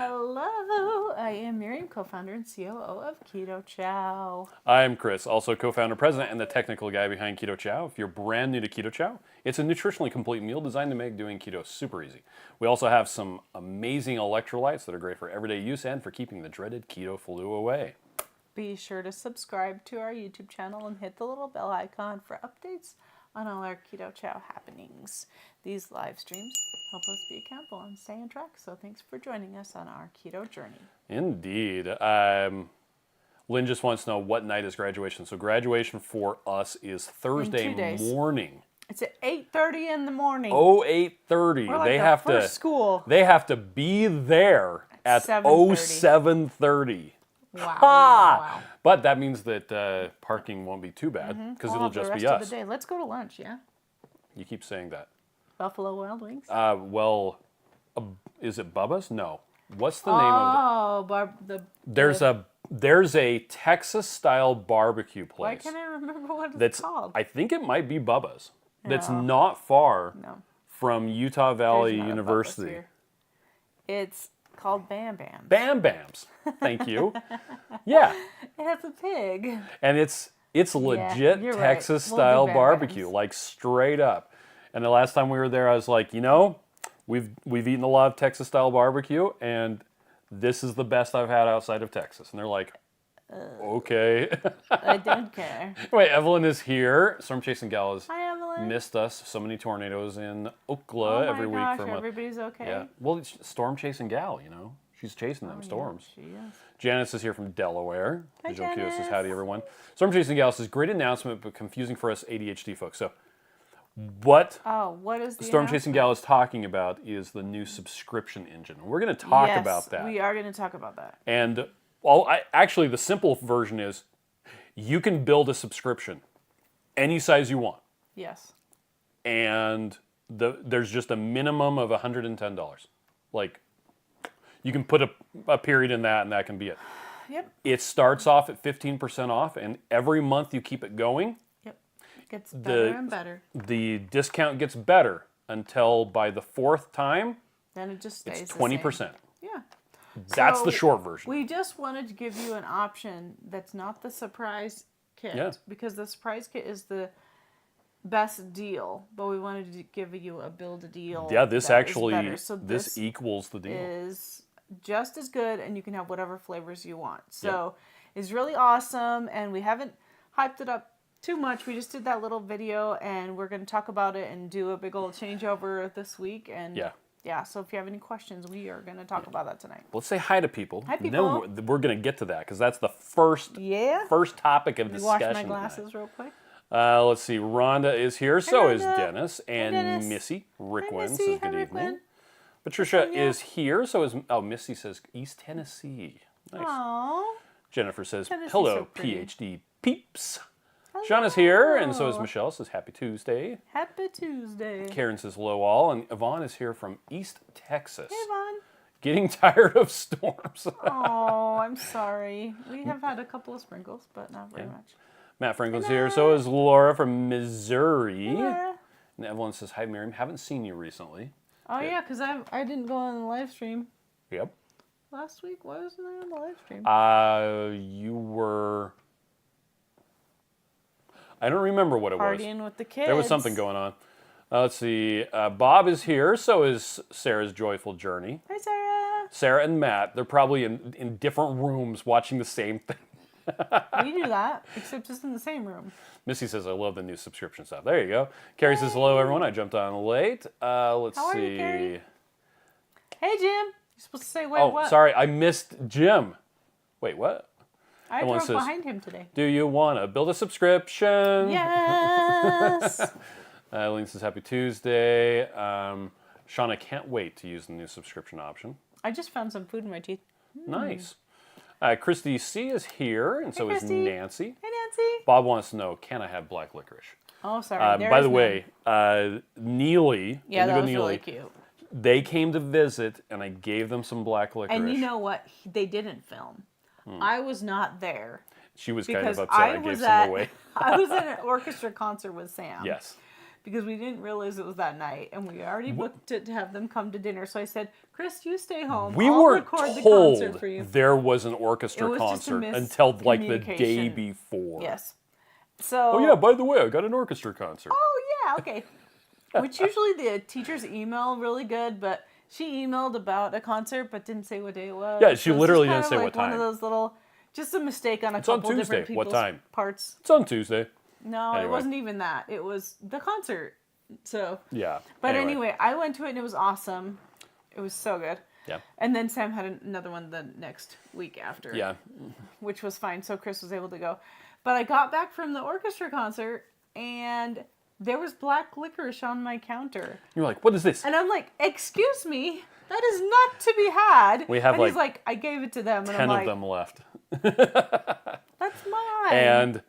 Hello, I am Miriam, co-founder and COO of Keto Chow. I'm Chris, also co-founder, president, and the technical guy behind Keto Chow. If you're brand new to Keto Chow, it's a nutritionally complete meal designed to make doing keto super easy. We also have some amazing electrolytes that are great for everyday use and for keeping the dreaded keto flu away. Be sure to subscribe to our YouTube channel and hit the little bell icon for updates on all our Keto Chow happenings. These live streams help us be accountable and stay on track, so thanks for joining us on our keto journey. Indeed. Lynn just wants to know what night is graduation. So graduation for us is Thursday morning. It's at 8:30 in the morning. Oh, 8:30. We're like the first school. They have to be there at 7:30. Wow. Wow. But that means that parking won't be too bad because it'll just be us. Of the day. Let's go to lunch, yeah? You keep saying that. Buffalo Wild Wings? Is it Bubba's? No. What's the name of it? There's a Texas-style barbecue place. Why can't I remember what it's called? I think it might be Bubba's. That's not far from Utah Valley University. It's called Bam Bams. Bam Bams. Thank you. Yeah. It has a pig. And it's legit Texas-style barbecue, like straight up. And the last time we were there, I was like, we've eaten a lot of Texas-style barbecue, and this is the best I've had outside of Texas. And they're like, okay. I don't care. Wait, Evelyn is here. Storm Chasing Gal has missed us. So many tornadoes in Ookla every week. Everybody's okay. Yeah. Well, it's Storm Chasing Gal, She's chasing them storms. Yeah, she is. Janice is here from Delaware. Hi, Visual Keo Janice. says, howdy, everyone. Storm Chasing Gal says, great announcement, but confusing for us ADHD folks. So, what is the Storm Chasing Gal is talking about is the new subscription engine. We're going to talk about that. We are going to talk about that. And actually, the simple version is you can build a subscription any size you want. Yes. And there's just a minimum of $110. Like, you can put a period in that, and that can be it. Yep. It starts off at 15% off, and every month you keep it going. Yep. It gets better and better. The discount gets better until by the fourth time, then it just stays it's 20%. the same. Yeah. That's the short version. We just wanted to give you an option that's not the surprise kit, because the surprise kit is the best deal, but we wanted to give you a build a deal. Yeah, this actually this equals the deal. Is just as good, and you can have whatever flavors you want. So it's really awesome, and we haven't hyped it up too much. We just did that little video, and we're going to talk about it and do a big old changeover this week. And so if you have any questions, we are going to talk about that tonight. Let's say hi to people. Hi, people. Then we're going to get to that, because that's the first topic of discussion. Wash my glasses real quick. Let's see. Rhonda is here. So is Dennis. And Dennis. Missy. Rickwin Missy. says Hi, good evening. Rickwin. Patricia is here. So is... Oh, Missy says East Tennessee. Nice. Aww. Jennifer says, Tennessee's hello, so pretty. PhD peeps. Hello. Sean is here, and so is Michelle. Says happy Tuesday. Happy Tuesday. Karen says hello all. And Yvonne is here from East Texas. Hey, Yvonne. Getting tired of storms. Oh, I'm sorry. We have had a couple of sprinkles, but not very much. Matt Franklin's here. So is Laura from Missouri. Hey, Laura. And Evelyn says, hi, Miriam. Haven't seen you recently. Oh, yeah, because I didn't go on the live stream. Yep. Last week, why wasn't I on the live stream? You were... I don't remember what it was. Partying with the kids. There was something going on. Let's see. Bob is here. So is Sarah's Joyful Journey. Hi, Sarah. Sarah and Matt, they're probably in different rooms watching the same thing. We do that, except just in the same room. Missy says, I love the new subscription stuff. There you go. Carrie says, hello, everyone. I jumped on late. Let's see. How are you, Carrie? Hey, Jim. You're supposed to say, wait, what? what? Sorry. I missed Jim. Wait, what? I drove behind him today. Do you want to build a subscription? Yes. Eileen says, happy Tuesday. Shauna can't wait to use the new subscription option. I just found some food in my teeth. Nice. Christy C is here, and so is Nancy. Hey, Nancy. Bob wants to know, can I have black licorice? Oh, sorry. By the way, Nili, yeah, that was really cute. They came to visit, and I gave them some black licorice. And you know what? They didn't film. I was not there. She was kind of upset I gave some away. I was at an orchestra concert with Sam. Yes. because we didn't realize it was that night, and we already booked it to have them come to dinner. So I said, Chris, you stay home. We I'll weren't record the told concert for you. there was an orchestra It was just a concert until like the day miscommunication. before. Yes. So. Oh yeah, by the way, I got an orchestra concert. Oh yeah, okay. Which usually the teachers email really good, but she emailed about a concert but didn't say what day it was. Yeah, she so literally it's didn't just say kinda what like time. One of those little, just a mistake on a It's on couple different Tuesday. What people's time? parts. It's on Tuesday. No, Anyway. it wasn't even that. It was the concert. So. Yeah. But anyway, I went to it and it was awesome. It was so good. Yeah. And then Sam had another one the next week after. Yeah. Which was fine. So Chris was able to go. But I got back from the orchestra concert and there was black licorice on my counter. You're like, what is this? And I'm like, excuse me, that is not to be had. We have and he's like, I gave it to them. And 10 I'm of like, them left. that's mine. And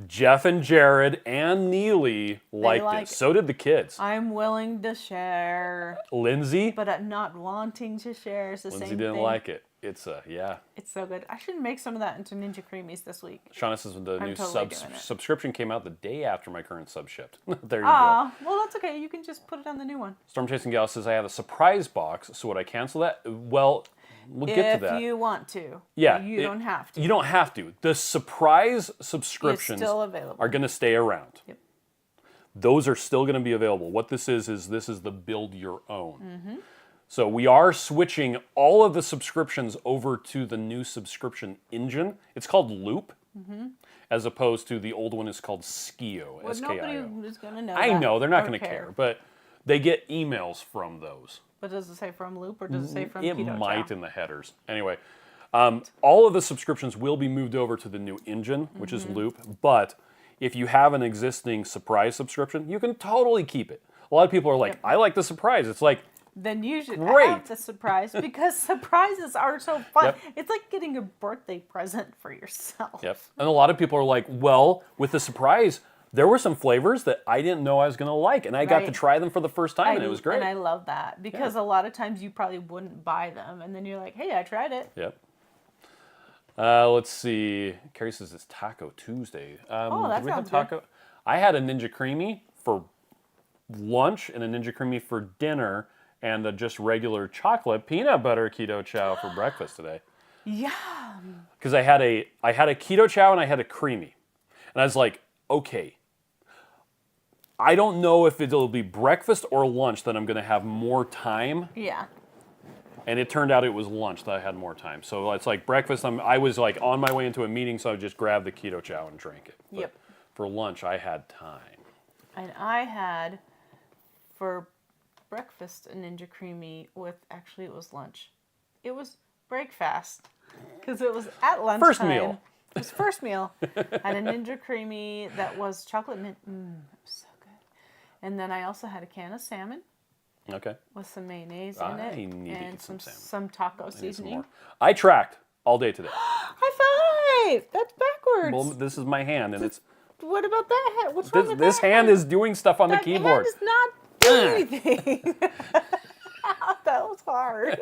Jeff and Jared and Neely liked like it. So did the kids. I'm willing to share. Lindsay? But not wanting to share is the Lindsay same didn't thing. like it. It's yeah. It's so good. I should make some of that into Ninja Creamies this week. Shauna says the new totally doing it. subscription came out the day after my current sub shipped. There you Ah, well, that's okay. You can just put it on the new one. Storm Chasing Gal says I have a surprise box, so would I cancel that? Well, we'll get to that. If you want to. Yeah, But you don't have to. You don't have to. The surprise subscriptions still available. are going to stay around. Yep. Those are still going to be available. What this is the build your own. So we are switching all of the subscriptions over to the new subscription engine. It's called Loop, as opposed to the old one is called Skio, Well, S-K-I-O. nobody is going to know I that know, they're not or going to care, but they get emails from those. But does it say from Loop or does it say from It Keto might Chow? in the headers. Anyway, all of the subscriptions will be moved over to the new engine, which is Loop. But if you have an existing surprise subscription, you can totally keep it. A lot of people are like, I like the surprise. It's like, Then you should Great. have the surprise because surprises are so fun. Yep. It's like getting a birthday present for yourself. yep. And a lot of people are like, well, with the surprise, there were some flavors that I didn't know I was going to like, and I got to Right. try them for the first time, and it was great. And I love that because a lot of times you probably wouldn't buy them, and then you're like, hey, I tried it. Yep. Let's see. Carrie says it's Taco Tuesday. That did we have sounds good. taco? I had a Ninja Creamy for lunch and a Ninja Creamy for dinner, and a just regular chocolate peanut butter Keto Chow for breakfast today. Yeah. Because I had a Keto Chow and I had a creamy, and I was like, okay, I don't know if it'll be breakfast or lunch that I'm going to have more time. Yeah. And it turned out it was lunch that I had more time. So it's like breakfast, I was like on my way into a meeting, so I just grabbed the Keto Chow and drank it. But Yep. for lunch, I had time. And I had for breakfast a Ninja Creamy with, actually it was lunch. It was breakfast because it was at lunchtime. First meal. It was first meal. Had a Ninja Creamy that was chocolate mint. It was so good. And then I also had a can of salmon Okay. with some mayonnaise in I it need to and get some salmon. some taco I need some seasoning. more. I tracked all day today. High five! That's backwards. Well, this is my hand, and it's What about that hand? What's wrong with this that hand is doing stuff on the That keyboard. hand is not doing anything. That was hard.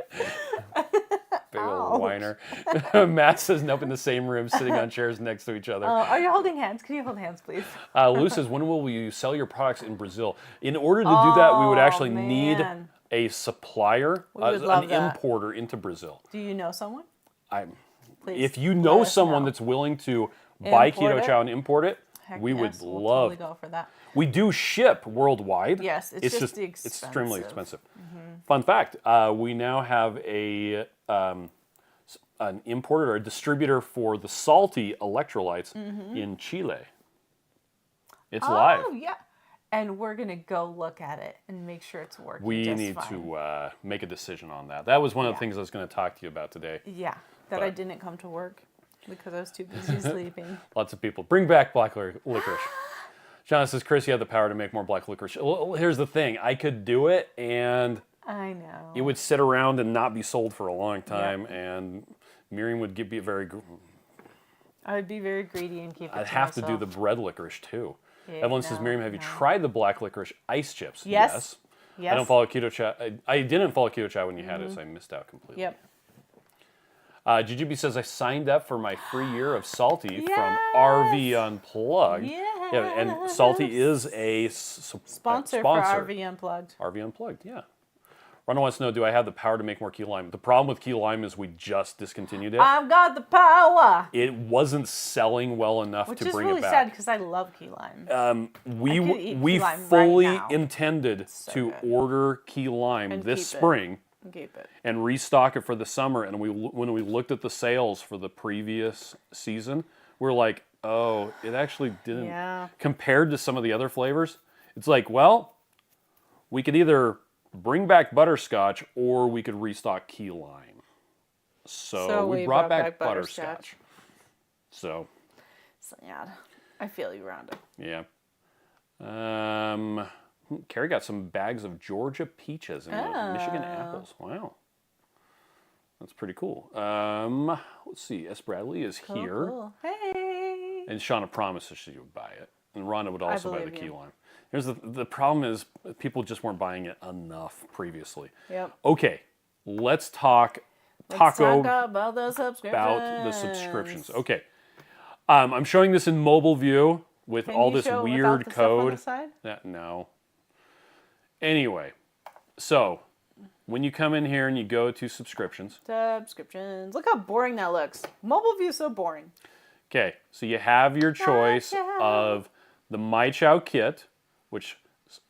Big Ouch. old whiner. Matt says, nope, in the same room, sitting on chairs next to each other. Are you holding hands? Can you hold hands, please? Lou says, when will you sell your products in Brazil? In order to do that, we would actually need man. a supplier, would love an that. importer into Brazil. Do you know someone? If Please you let know us someone know. that's willing to buy Import Keto it? Chow and import it, Heck we would yes, we'll love. totally go for that. We do ship worldwide. Yes, it's just extremely expensive. expensive. Fun fact: we now have an importer or a distributor for the SALTT electrolytes in Chile. It's live. Oh, yeah. And we're going to go look at it and make sure it's working We just need fine. to make a decision on that. That was one of the Yeah. things I was going to talk to you about today. Yeah, that I didn't come to work because I was too busy sleeping. Lots of people bring back black licorice. John says, Chris, you have the power to make more black licorice. Well, here's the thing. I could do it, and I know. it would sit around and not be sold for a long time, and Miriam would be very... I would be very greedy and keep it I'd have to do myself. the bread licorice, too. Yeah, Evelyn says, Miriam, have you tried the black licorice ice chips? Yes. Yes. I don't follow Keto Chow. I didn't follow Keto Chow when you had it, so I missed out completely. Yep. GGB says, I signed up for my free year of SALTT from Yes. RV Unplugged. Yes. Yeah, and SALTT is a sponsor for RV Unplugged. RV Unplugged, yeah. Rhonda wants to know, do I have the power to make more key lime? The problem with key lime is we just discontinued it. I've got the power. It wasn't selling well enough to bring it back. Which is really sad because I love key lime. We fully intended to order key lime this spring and restock it for the summer. And when we looked at the sales for the previous season, we're like, oh, it actually didn't. Yeah. Compared to some of the other flavors, it's like, well, we could either bring back butterscotch or we could restock key lime. So we brought back butterscotch. So sad. I feel you, Rhonda. Yeah. Carrie got some bags of Georgia peaches and Michigan apples. Wow. That's pretty cool. Let's see. S. Bradley is here. Cool. Hey. And Shauna promised that she would buy it. And Rhonda would also buy the key lime. Here's the problem is people just weren't buying it enough previously. Yep. Okay. Let's talk about the subscriptions. Okay. I'm showing this in mobile view with all this weird code. No. Anyway, so when you come in here and you go to subscriptions. Look how boring that looks. Mobile view is so boring. Okay, so you have your choice of the My Chow kit, which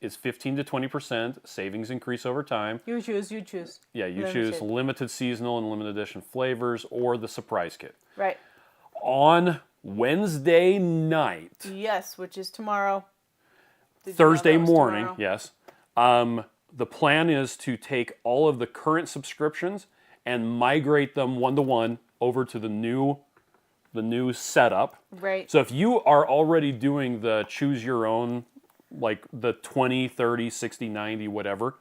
is 15 to 20%. Savings increase over time. You choose. Yeah, you choose limited seasonal and limited edition flavors or the surprise kit. Right. On Wednesday night. Yes, which is tomorrow. Thursday morning, tomorrow? Yes. The plan is to take all of the current subscriptions and migrate them one-to-one over to the new setup. Right. So if you are already doing the choose your own, like the 20, 30, 60, 90, whatever,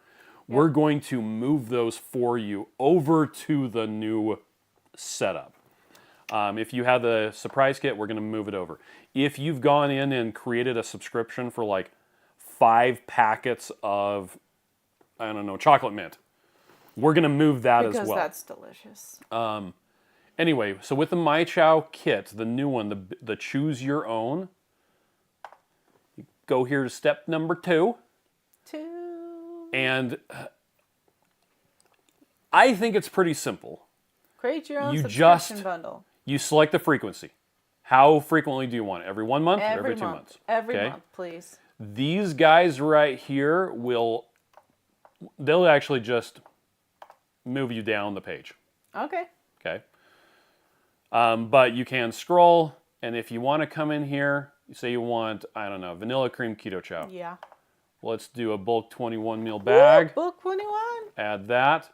we're going to move those for you over to the new setup. If you have the surprise kit, we're going to move it over. If you've gone in and created a subscription for like 5 packets of, I don't know, chocolate mint, we're going to move that as well. Because that's delicious. Anyway, so with the My Chow kit, the new one, the choose your own, you go here to step number 2. And I think it's pretty simple. Create your own subscription bundle. You select the frequency. How frequently do you want it? Every 1 month or every 2 months? Every month, please. These guys right here they'll actually just move you down the page. Okay. Okay. But you can scroll, and if you want to come in here, you say you want, I don't know, vanilla cream keto chow. Yeah. Let's do a bulk 21 meal bag. Ooh, bulk 21. Add that.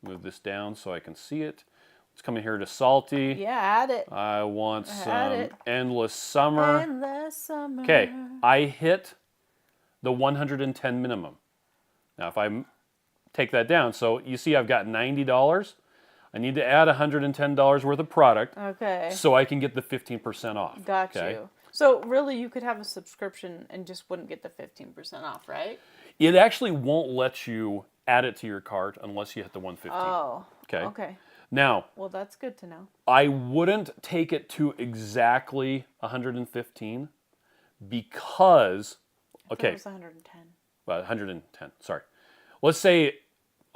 Move this down so I can see it. Let's come in here to SALTT. Yeah, add it. I want some Endless Summer. Endless Summer. Okay, I hit the 110 minimum. Now if I take that down, so you see I've got $90. I need to add $110 worth of product. Okay. So I can get the 15% off. Got you. So really you could have a subscription and just wouldn't get the 15% off, right? It actually won't let you add it to your cart unless you hit the 115. Oh. Okay. Now, well, that's good to know. I wouldn't take it to exactly 115 because, okay. It was 110. Well, 110, sorry. Let's say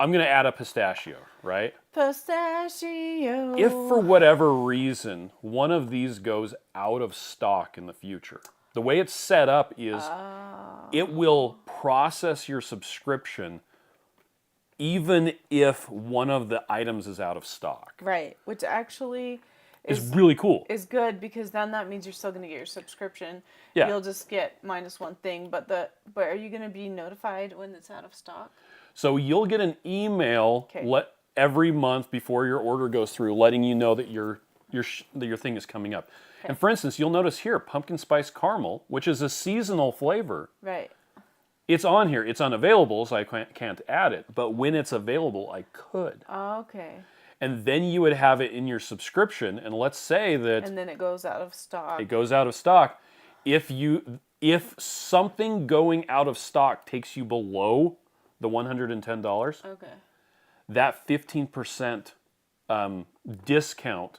I'm going to add a pistachio, right? Pistachio. If for whatever reason one of these goes out of stock in the future, the way it's set up is it will process your subscription even if one of the items is out of stock. Right, which actually is really cool. Is good because then that means you're still going to get your subscription. Yeah. You'll just get minus one thing, but are you going to be notified when it's out of stock? So you'll get an email every month before your order goes through, letting you know that your thing is coming up. Okay. And for instance, you'll notice here pumpkin spice caramel, which is a seasonal flavor. Right. It's on here. It's unavailable, so I can't add it. But when it's available, I could. Okay. And then you would have it in your subscription, and let's say that... And then it goes out of stock. It goes out of stock. If something going out of stock takes you below the $110, okay, that 15% discount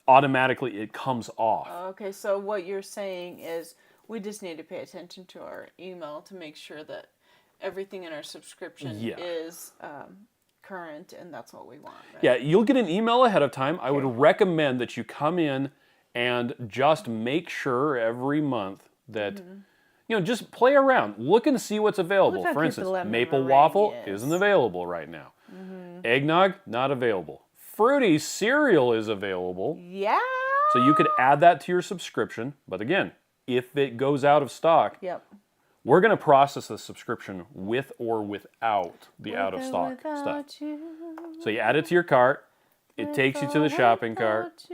automatically it comes off. Okay, so what you're saying is we just need to pay attention to our email to make sure that everything in our subscription is current, and that's what we want. Right? Yeah, you'll get an email ahead of time. I would recommend that you come in and just make sure every month that, just play around. Look and see what's available. For instance, maple waffle isn't available right now. Eggnog, not available. Fruity cereal is available. Yeah. So you could add that to your subscription. But again, if it goes out of stock, we're going to process the subscription with or without the out of stock stuff. So you add it to your cart. It takes you to the shopping cart.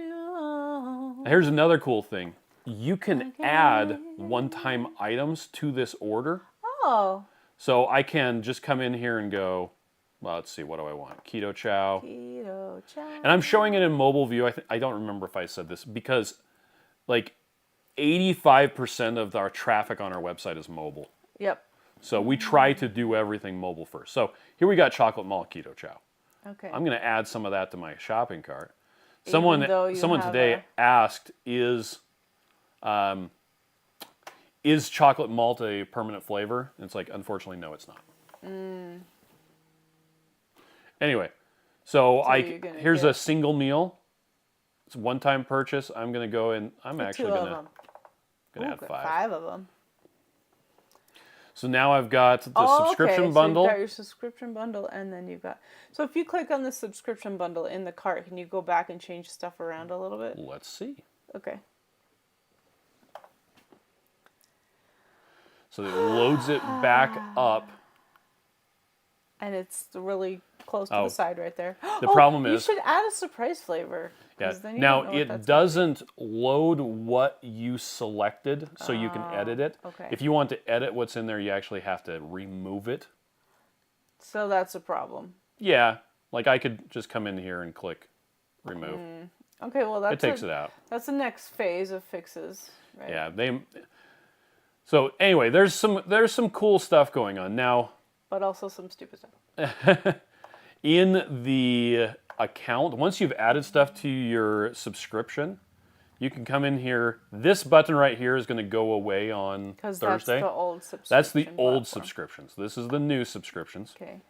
Here's another cool thing. You can add one-time items to this order. Oh. So I can just come in here and go, well, let's see, what do I want? Keto Chow. Keto Chow. And I'm showing it in mobile view. I don't remember if I said this because like 85% of our traffic on our website is mobile. Yep. So we try to do everything mobile first. So here we got chocolate malt Keto Chow. Okay. I'm going to add some of that to my shopping cart. Someone today asked, is chocolate malt a permanent flavor? And it's like, unfortunately, no, it's not. Anyway, so here's a single meal. It's a one-time purchase. I'm going to go in. I'm actually going to add 5. 5 of them. So now I've got the subscription bundle. So you've got your subscription bundle, and then you've got... So if you click on the subscription bundle in the cart, can you go back and change stuff around a little bit? Let's see. Okay. So it loads it back up. And it's really close to the side right there. The problem is... You should add a surprise flavor. Yeah. Now, it doesn't load what you selected, so you can edit it. Okay. If you want to edit what's in there, you actually have to remove it. So that's a problem. Yeah. Like I could just come in here and click remove. Okay, well it takes it out. That's the next phase of fixes, right? Yeah. So anyway, there's some cool stuff going on now. But also some stupid stuff. In the account, once you've added stuff to your subscription, you can come in here. This button right here is going to go away on Thursday. Because that's the old subscription. That's the old subscriptions. This is the new subscriptions. Okay.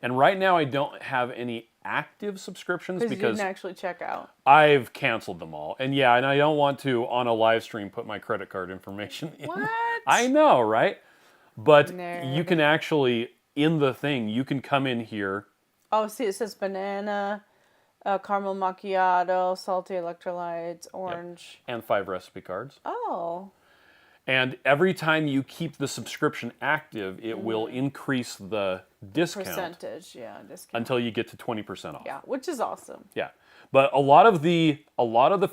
And right now I don't have any active subscriptions because you didn't actually check out. I've canceled them all. And yeah, and I don't want to, on a live stream, put my credit card information in. What? I know, right? But you can actually, in the thing, you can come in here. Oh, see, it says banana, caramel macchiato, salty electrolytes, orange. Yep. And 5 recipe cards. Oh. And every time you keep the subscription active, it will increase the discount. Percentage, yeah, discount. Until you get to 20% off. Yeah, which is awesome. Yeah. But a lot of the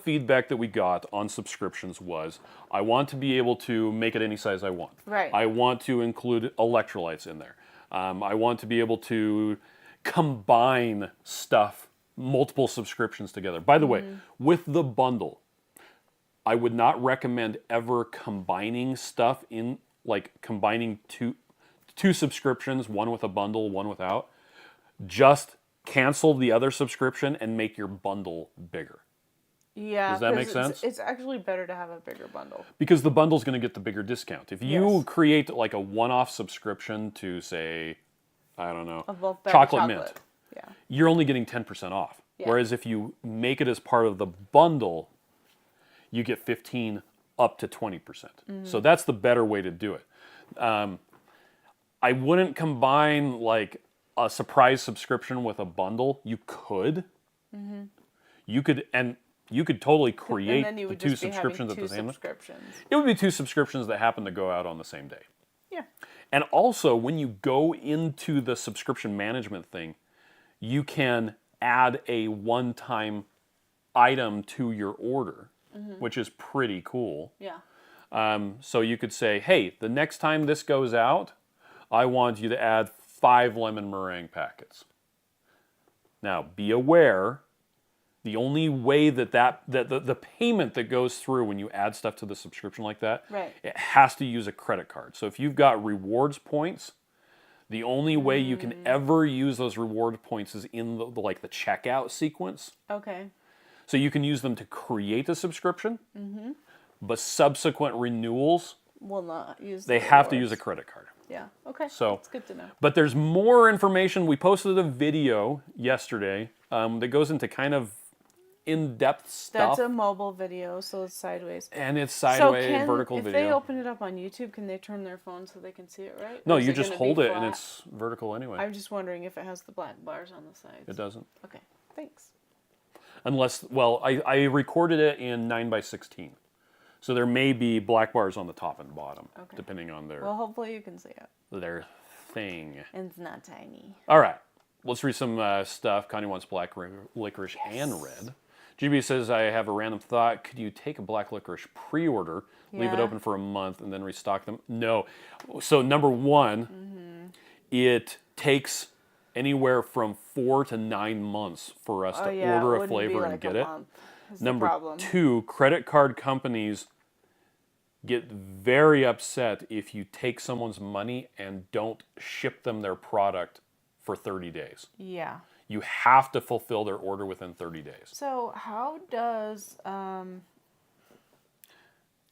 feedback that we got on subscriptions was, I want to be able to make it any size I want. Right. I want to include electrolytes in there. I want to be able to combine stuff, multiple subscriptions together. By the way, with the bundle, I would not recommend ever combining stuff in, like combining two subscriptions, one with a bundle, one without. Just cancel the other subscription and make your bundle bigger. Yeah. Does that make sense? It's actually better to have a bigger bundle. Because the bundle's going to get the bigger discount. If you create like a one-off subscription to, say, I don't know, chocolate mint, you're only getting 10% off. Yeah. Whereas if you make it as part of the bundle, you get 15 up to 20%. So that's the better way to do it. I wouldn't combine like a surprise subscription with a bundle. You could. You could totally create the 2 subscriptions at the same time. It would be 2 subscriptions that happen to go out on the same day. Yeah. And also, when you go into the subscription management thing, you can add a one-time item to your order, which is pretty cool. Yeah. So you could say, hey, the next time this goes out, I want you to add 5 lemon meringue packets. Now, be aware, the only way that the payment that goes through when you add stuff to the subscription like that, it has to use a credit card. So if you've got rewards points, the only way you can ever use those reward points is in the checkout sequence. Okay. So you can use them to create a subscription, but subsequent renewals, will not use. They have to use a credit card. Yeah. Okay. So that's good to know. But there's more information. We posted a video yesterday that goes into kind of in-depth stuff. That's a mobile video, so it's sideways. And it's sideways, so vertical if video. If they open it up on YouTube, can they turn their phone so they can see it, right? No, you just hold it and it's vertical anyway. I'm just wondering if it has the black bars on the sides. It doesn't. Okay, thanks. Unless, well, I recorded it in 9:16. So there may be black bars on the top and bottom, depending on Well, hopefully you can see it. their thing. And it's not tiny. All right. Let's read some stuff. Connie wants black licorice and red. GB says, I have a random thought. Could you take a black licorice pre-order, leave it open for a month, and then restock them? No. So number one, it takes anywhere from 4 to 9 months for us to order a flavor and get it. Number two, credit card companies get very upset if you take someone's money and don't ship them their product for 30 days. Yeah. You have to fulfill their order within 30 days. So how does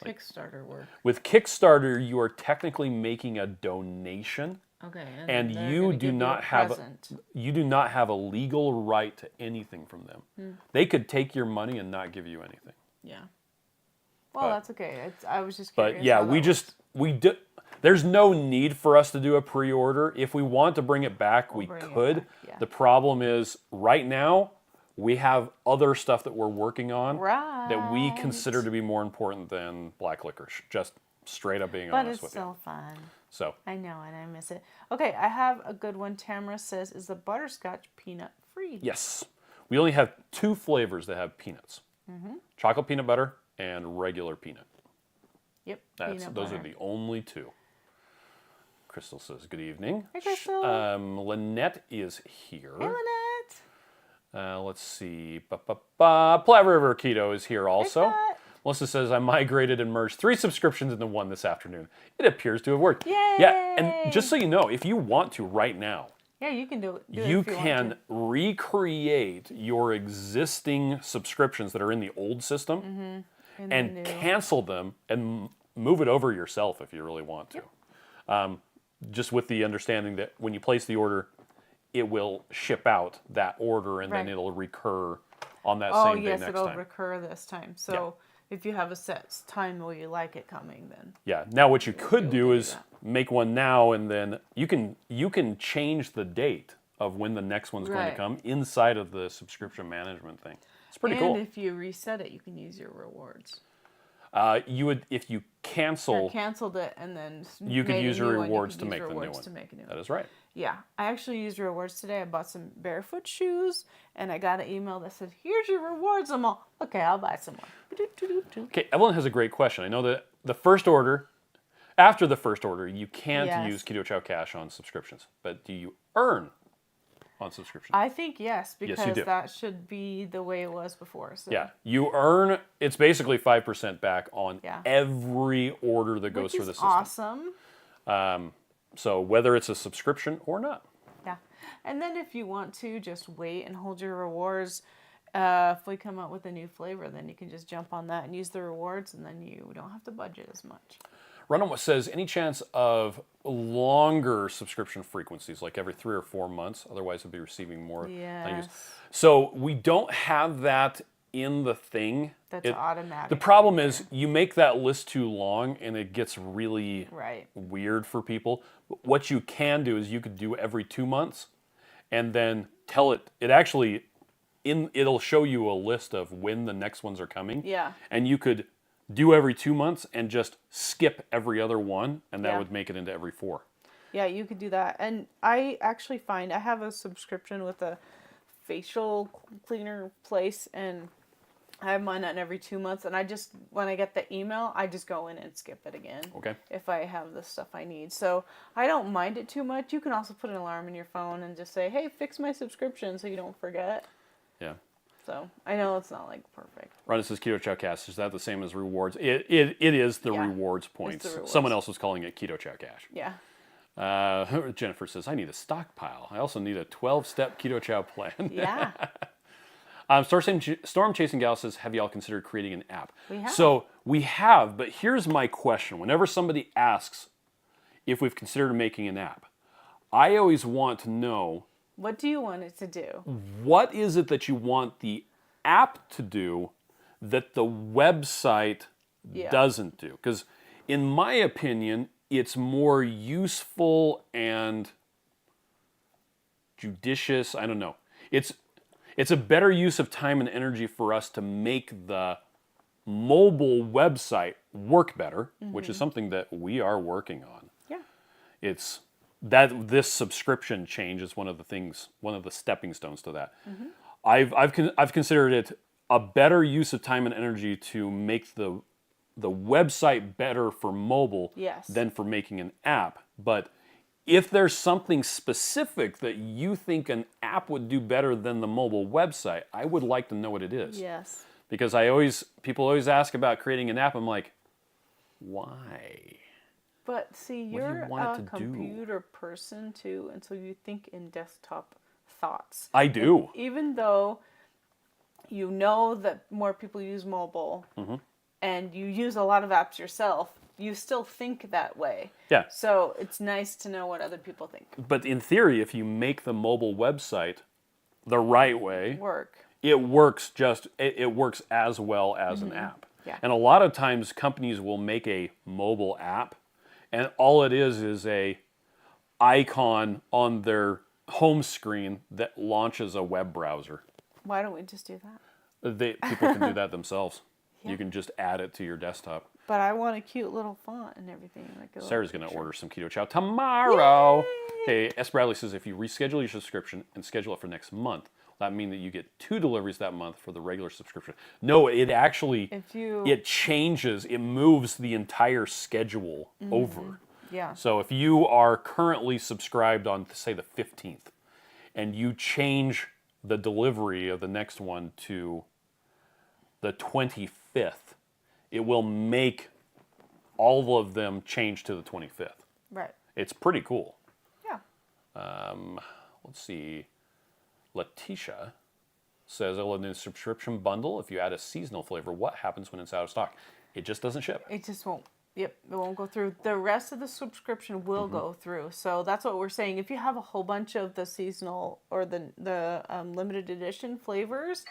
Kickstarter work? With Kickstarter, you are technically making a donation. Okay. And you do not have a legal right to anything from them. They could take your money and not give you anything. Yeah. Well, that's okay. I was just curious. But yeah, there's no need for us to do a pre-order. If we want to bring it back, we could. The problem is right now we have other stuff that we're working on that we consider to be more important than black licorice. Just straight up being honest with you. But it's so fun. So I know, and I miss it. Okay, I have a good one. Tamara says, is the butterscotch peanut free? Yes. We only have 2 flavors that have peanuts. Chocolate peanut butter and regular peanut. Yep. Those are the only 2. Crystal says, good evening. Hi, Crystal. Lynette is here. Hey, Lynette. Let's see. Platte River Keto is here also. Hey, Melissa says, I migrated and merged 3 subscriptions into one this afternoon. It appears to have worked. Yay! Yeah, and just so you know, if you want to right now, yeah, you can do it. You can recreate your existing subscriptions that are in the old system and cancel them and move it over yourself if you really want to. Just with the understanding that when you place the order, it will ship out that order and then it'll recur on that same day next time. it'll recur this time. So if you have a set time where you like it coming, then yeah. Now what you could do is make one now, and then you can change the date of when the next one's going to come inside of the subscription management thing. It's pretty cool. And if you reset it, you can use your rewards. You would, if you canceled it and then you could use your rewards to make the new one. That is right. Yeah, I actually used rewards today. I bought some barefoot shoes, and I got an email that said, "Here's your rewards." I'm all, okay, I'll buy some more. Okay, Evelyn has a great question. I know that after the first order, you can't use Keto Chow Cash on subscriptions, but do you earn on subscription? I think yes, because that should be the way it was before. So. Yeah, you earn, it's basically 5% back on every order that goes through the system. Awesome. So whether it's a subscription or not. Yeah, and then if you want to just wait and hold your rewards, if we come up with a new flavor, then you can just jump on that and use the rewards, and then you don't have to budget as much. Ronald says, any chance of longer subscription frequencies, like every 3 or 4 months? Otherwise, we'll be receiving more. Yes. So we don't have that in the thing. That's automatic. The problem is you make that list too long, and it gets really weird for people. But what you can do is you could do every 2 months, and then tell it. It'll show you a list of when the next ones are coming. Yeah. And you could do every 2 months and just skip every other one, and that would make it into every 4. Yeah, you could do that. And I actually find I have a subscription with a facial cleaner place, and I have mine on every 2 months. And when I get the email, I just go in and skip it again. Okay. If I have the stuff I need. So I don't mind it too much. You can also put an alarm in your phone and just say, hey, fix my subscription so you don't forget. Yeah. So I know it's not like perfect. Ron says Keto Chow Cash. Is that the same as rewards? It is the rewards points. The rewards. Someone else was calling it Keto Chow Cash. Yeah. Jennifer says, I need a stockpile. I also need a 12-step Keto Chow plan. Yeah. Storm Chasing Gal says, have y'all considered creating an app? We have. So we have, but here's my question. Whenever somebody asks if we've considered making an app, I always want to know, what do you want it to do? What is it that you want the app to do that the website doesn't do? Because in my opinion, it's more useful and judicious. I don't know. It's a better use of time and energy for us to make the mobile website work better, which is something that we are working on. Yeah. It's that this subscription change is one of the stepping stones to that. I've considered it a better use of time and energy to make the website better for mobile than for making an app. But if there's something specific that you think an app would do better than the mobile website, I would like to know what it is. Yes. Because people always ask about creating an app. I'm like, why? But see, you're a computer person too, and so you think in desktop thoughts. I do. Even though you know that more people use mobile and you use a lot of apps yourself, you still think that way. Yeah. So it's nice to know what other people think. But in theory, if you make the mobile website the right way, it works as well as an app. Yeah. And a lot of times companies will make a mobile app, and all it is a icon on their home screen that launches a web browser. Why don't we just do that? People can do that themselves. You can just add it to your desktop. But I want a cute little font and everything. Sarah's going to order some Keto Chow tomorrow. Yay! Okay, S. Bradley says, if you reschedule your subscription and schedule it for next month, will that mean that you get 2 deliveries that month for the regular subscription? No, it actually, it changes, it moves the entire schedule over. Yeah. So if you are currently subscribed on, say, the 15th, and you change the delivery of the next one to the 25th, it will make all of them change to the 25th. Right. It's pretty cool. Yeah. Let's see. Letitia says, in the subscription bundle, if you add a seasonal flavor, what happens when it's out of stock? It just doesn't ship. It just won't. Yep, it won't go through. The rest of the subscription will go through. So that's what we're saying. If you have a whole bunch of the seasonal or the limited edition flavors,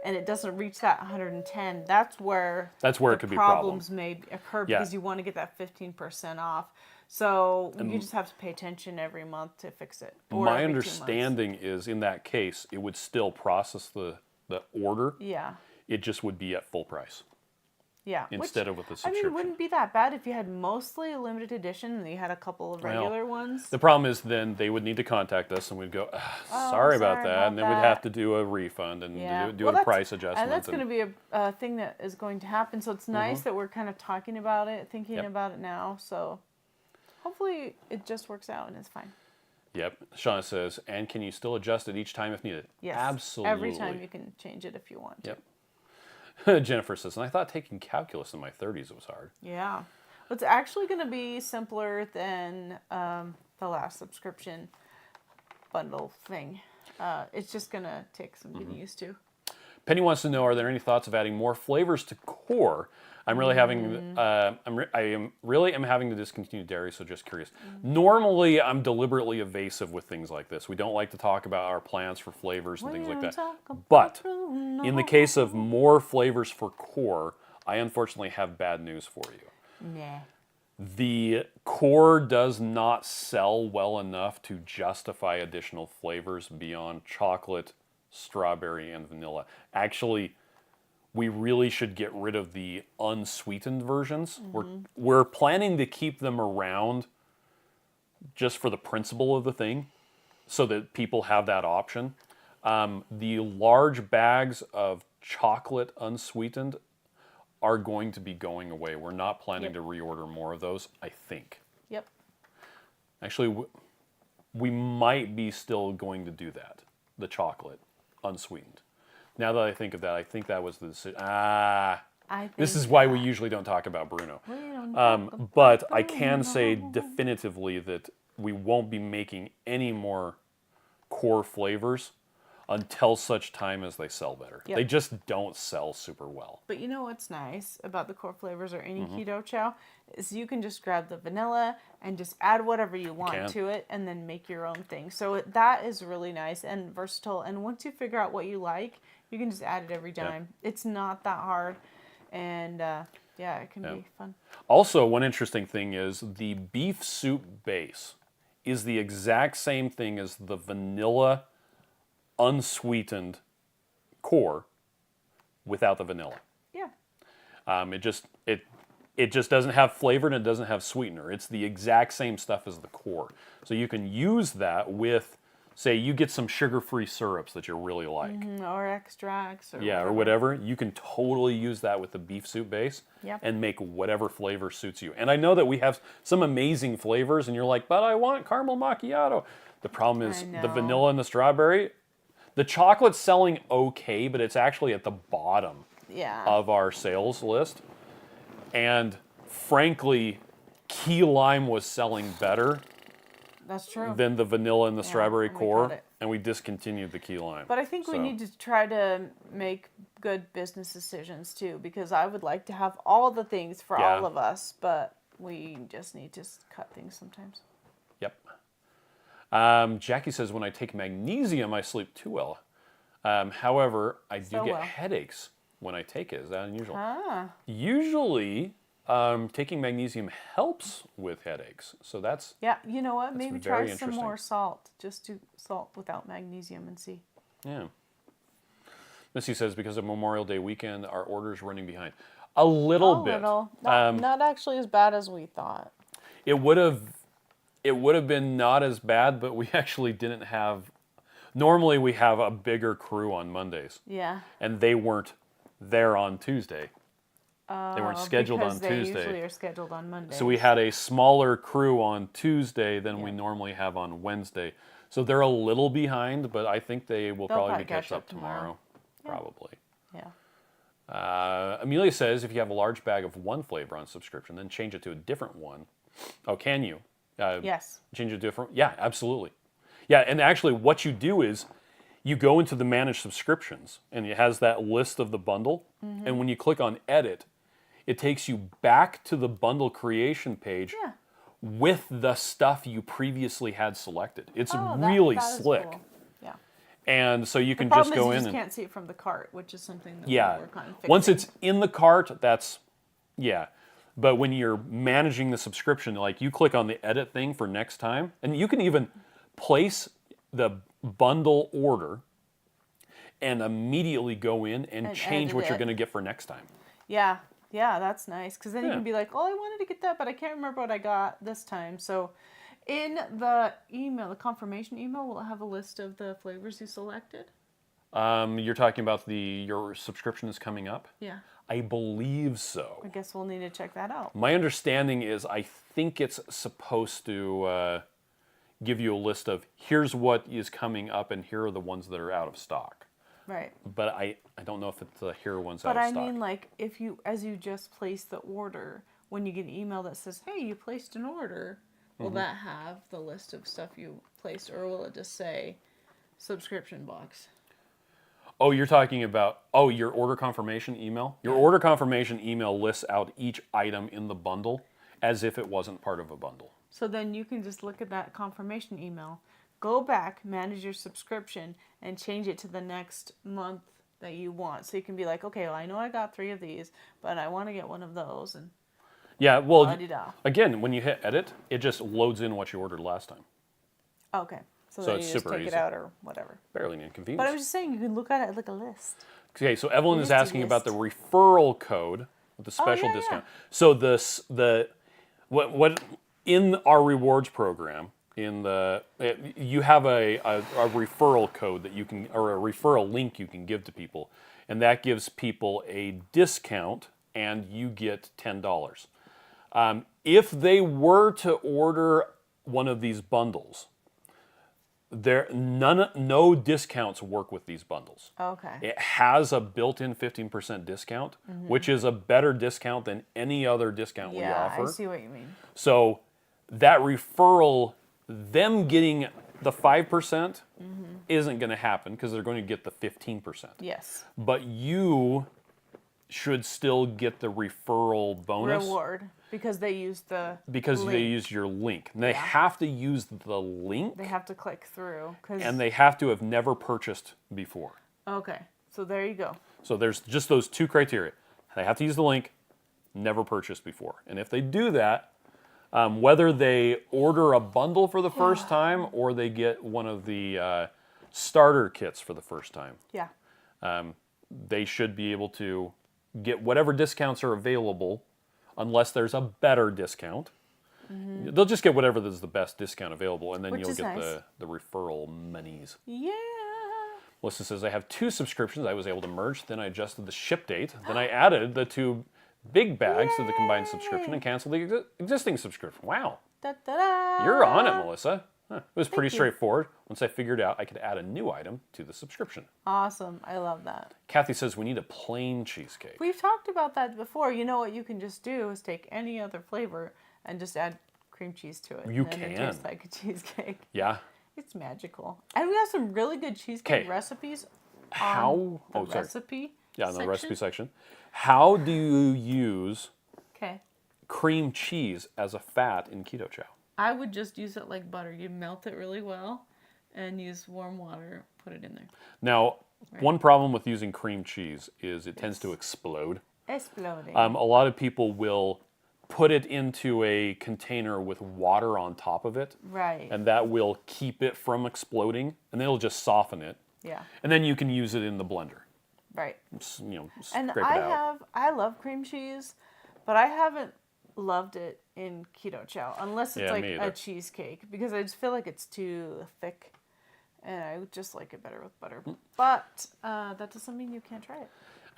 and it doesn't reach that 110, that's where it could be problems may occur because you want to get that 15% off. So you just have to pay attention every month to fix it. My understanding is, in that case, it would still process the order. Yeah. It just would be at full price. Yeah. Instead of with the subscription. I mean, it wouldn't be that bad if you had mostly a limited edition and you had a couple of regular ones. The problem is then they would need to contact us and we'd go, sorry about that. And then we'd have to do a refund and do a price adjustment. And that's going to be a thing that is going to happen. So it's nice that we're kind of talking about it, thinking about it now. So hopefully it just works out and it's fine. Yep. Shauna says, and can you still adjust it each time if needed? Yes. Absolutely. Every time you can change it if you want to. Yep. Jennifer says, and I thought taking calculus in my 30s was hard. Yeah. It's actually going to be simpler than the last subscription bundle thing. It's just going to take some getting used to. Penny wants to know, are there any thoughts of adding more flavors to core? I'm really having, I am really having to discontinue dairy, so just curious. Normally, I'm deliberately evasive with things like this. We don't like to talk about our plans for flavors and things like that. But in the case of more flavors for core, I unfortunately have bad news for you. Nah. The core does not sell well enough to justify additional flavors beyond chocolate, strawberry, and vanilla. Actually, we really should get rid of the unsweetened versions. We're planning to keep them around just for the principle of the thing so that people have that option. The large bags of chocolate unsweetened are going to be going away. We're not planning to reorder more of those, I think. Yep. Actually, we might be still going to do that, the chocolate unsweetened. Now that I think of that, I think that was the decision. This is why we usually don't talk about Bruno. But I can say definitively that we won't be making any more core flavors until such time as they sell better. Yep. They just don't sell super well. But you know what's nice about the core flavors or any Keto Chow is you can just grab the vanilla and just add whatever you want to it and then make your own thing. So that is really nice and versatile. And once you figure out what you like, you can just add it every time. It's not that hard. And it can be fun. Also, one interesting thing is the beef soup base is the exact same thing as the vanilla unsweetened core without the vanilla. Yeah. It just doesn't have flavor and it doesn't have sweetener. It's the exact same stuff as the core. So you can use that with, say, you get some sugar-free syrups that you really like. Or extracts. Or whatever. You can totally use that with the beef soup base and make whatever flavor suits you. And I know that we have some amazing flavors and you're like, but I want caramel macchiato. The problem is the vanilla and the strawberry. The chocolate's selling okay, but it's actually at the bottom of our sales list. And frankly, key lime was selling better than the vanilla and the strawberry core, and we discontinued the key lime. But I think we need to try to make good business decisions too, because I would like to have all the things for all of us, but we just need to cut things sometimes. Yep. Jackie says, when I take magnesium, I sleep too well. However, I do get headaches when I take it. Is that unusual? Usually, taking magnesium helps with headaches. So that's you know what? Maybe try some more salt. Just do salt without magnesium and see. Yeah. Missy says, because of Memorial Day weekend, our order's running behind. A little bit. Not actually as bad as we thought. It would have been not as bad, but we actually didn't have... Normally, we have a bigger crew on Mondays. Yeah. And they weren't there on Tuesday. They weren't scheduled on Tuesday. They usually are scheduled on Monday. So we had a smaller crew on Tuesday than we normally have on Wednesday. So they're a little behind, but I think they'll probably be catch up tomorrow. Probably. Yeah. Amelia says, if you have a large bag of one flavor on subscription, then change it to a different one. Oh, can you? Yes. Change it to different? Yeah, absolutely. Yeah, and actually what you do is you go into the managed subscriptions and it has that list of the bundle. And when you click on edit, it takes you back to the bundle creation page with the stuff you previously had selected. It's really slick. Cool. Yeah. And so you can just go in and... you can't see it from the cart, which is something that we work on fixing. Once it's in the cart, that's... Yeah. But when you're managing the subscription, like you click on the edit thing for next time, and you can even place the bundle order and immediately go in and change what you're going to get for next time. Yeah, that's nice. Because then you can be like, oh, I wanted to get that, but I can't remember what I got this time. So in the email, the confirmation email, will it have a list of the flavors you selected? You're talking about your subscription is coming up? Yeah. I believe so. I guess we'll need to check that out. My understanding is I think it's supposed to give you a list of here's what is coming up and here are the ones that are out of stock. Right. But I don't know if it's here are ones out of stock. But I mean, like, as you just place the order, when you get an email that says, hey, you placed an order, will that have the list of stuff you placed, or will it just say subscription box? Oh, you're talking about, your order confirmation email? Your order confirmation email lists out each item in the bundle as if it wasn't part of a bundle. So then you can just look at that confirmation email, go back, manage your subscription, and change it to the next month that you want. So you can be like, okay, well, I know I got 3 of these, but I want to get one of those. And yeah, well, again, when you hit edit, it just loads in what you ordered last time. Okay. So then you it's just super take easy. it out or whatever. Barely an inconvenience. But I was just saying, you can look at it like a list. Okay, so Evelyn is asking about the referral code with the special discount. Yeah. So what in our rewards program, you have a referral code that you can, or a referral link you can give to people, and that gives people a discount, and you get $10. If they were to order one of these bundles, no discounts work with these bundles. Okay. It has a built-in 15% discount, which is a better discount than any other discount we offer. Yeah, I see what you mean. So that referral, them getting the 5% isn't going to happen because they're going to get the 15%. Yes. But you should still get the referral bonus. Reward. Because they use the Because link. they use your link. And they have to use the link. They have to click through. And they have to have never purchased before. Okay. So there you go. So there's just those two criteria. They have to use the link, never purchased before. And if they do that, whether they order a bundle for the first time or they get one of the starter kits for the first time, they should be able to get whatever discounts are available, unless there's a better discount. They'll just get whatever is the best discount available, and then you'll get the referral monies. Yeah. Melissa says, I have 2 subscriptions I was able to merge, then I adjusted the ship date, then I added the 2 big bags to the combined subscription and canceled the existing subscription. Wow. Da-da-da. You're on it, Melissa. Huh. It was pretty straightforward once I figured out I could add a new item to the subscription. Awesome. I love that. Kathy says we need a plain cheesecake. We've talked about that before. You know what you can just do is take any other flavor and just add cream cheese to it. You and can. It tastes like a cheesecake. Yeah. It's magical. And we have some really good cheesecake recipes on the recipe Yeah, in the recipe section. How do you use cream cheese as a fat in Keto Chow? I would just use it like butter. You melt it really well and use warm water, put it in there. Now, one problem with using cream cheese is it tends to explode. Exploding. A lot of people will put it into a container with water on top of it. Right. And that will keep it from exploding, and then it'll just soften it. Yeah. And then you can use it in the blender. Right. Scrape it out. I love cream cheese, but I haven't loved it in Keto Chow unless it's like a cheesecake, because I just feel like it's too thick, and I just like it better with butter. But that doesn't mean you can't try it.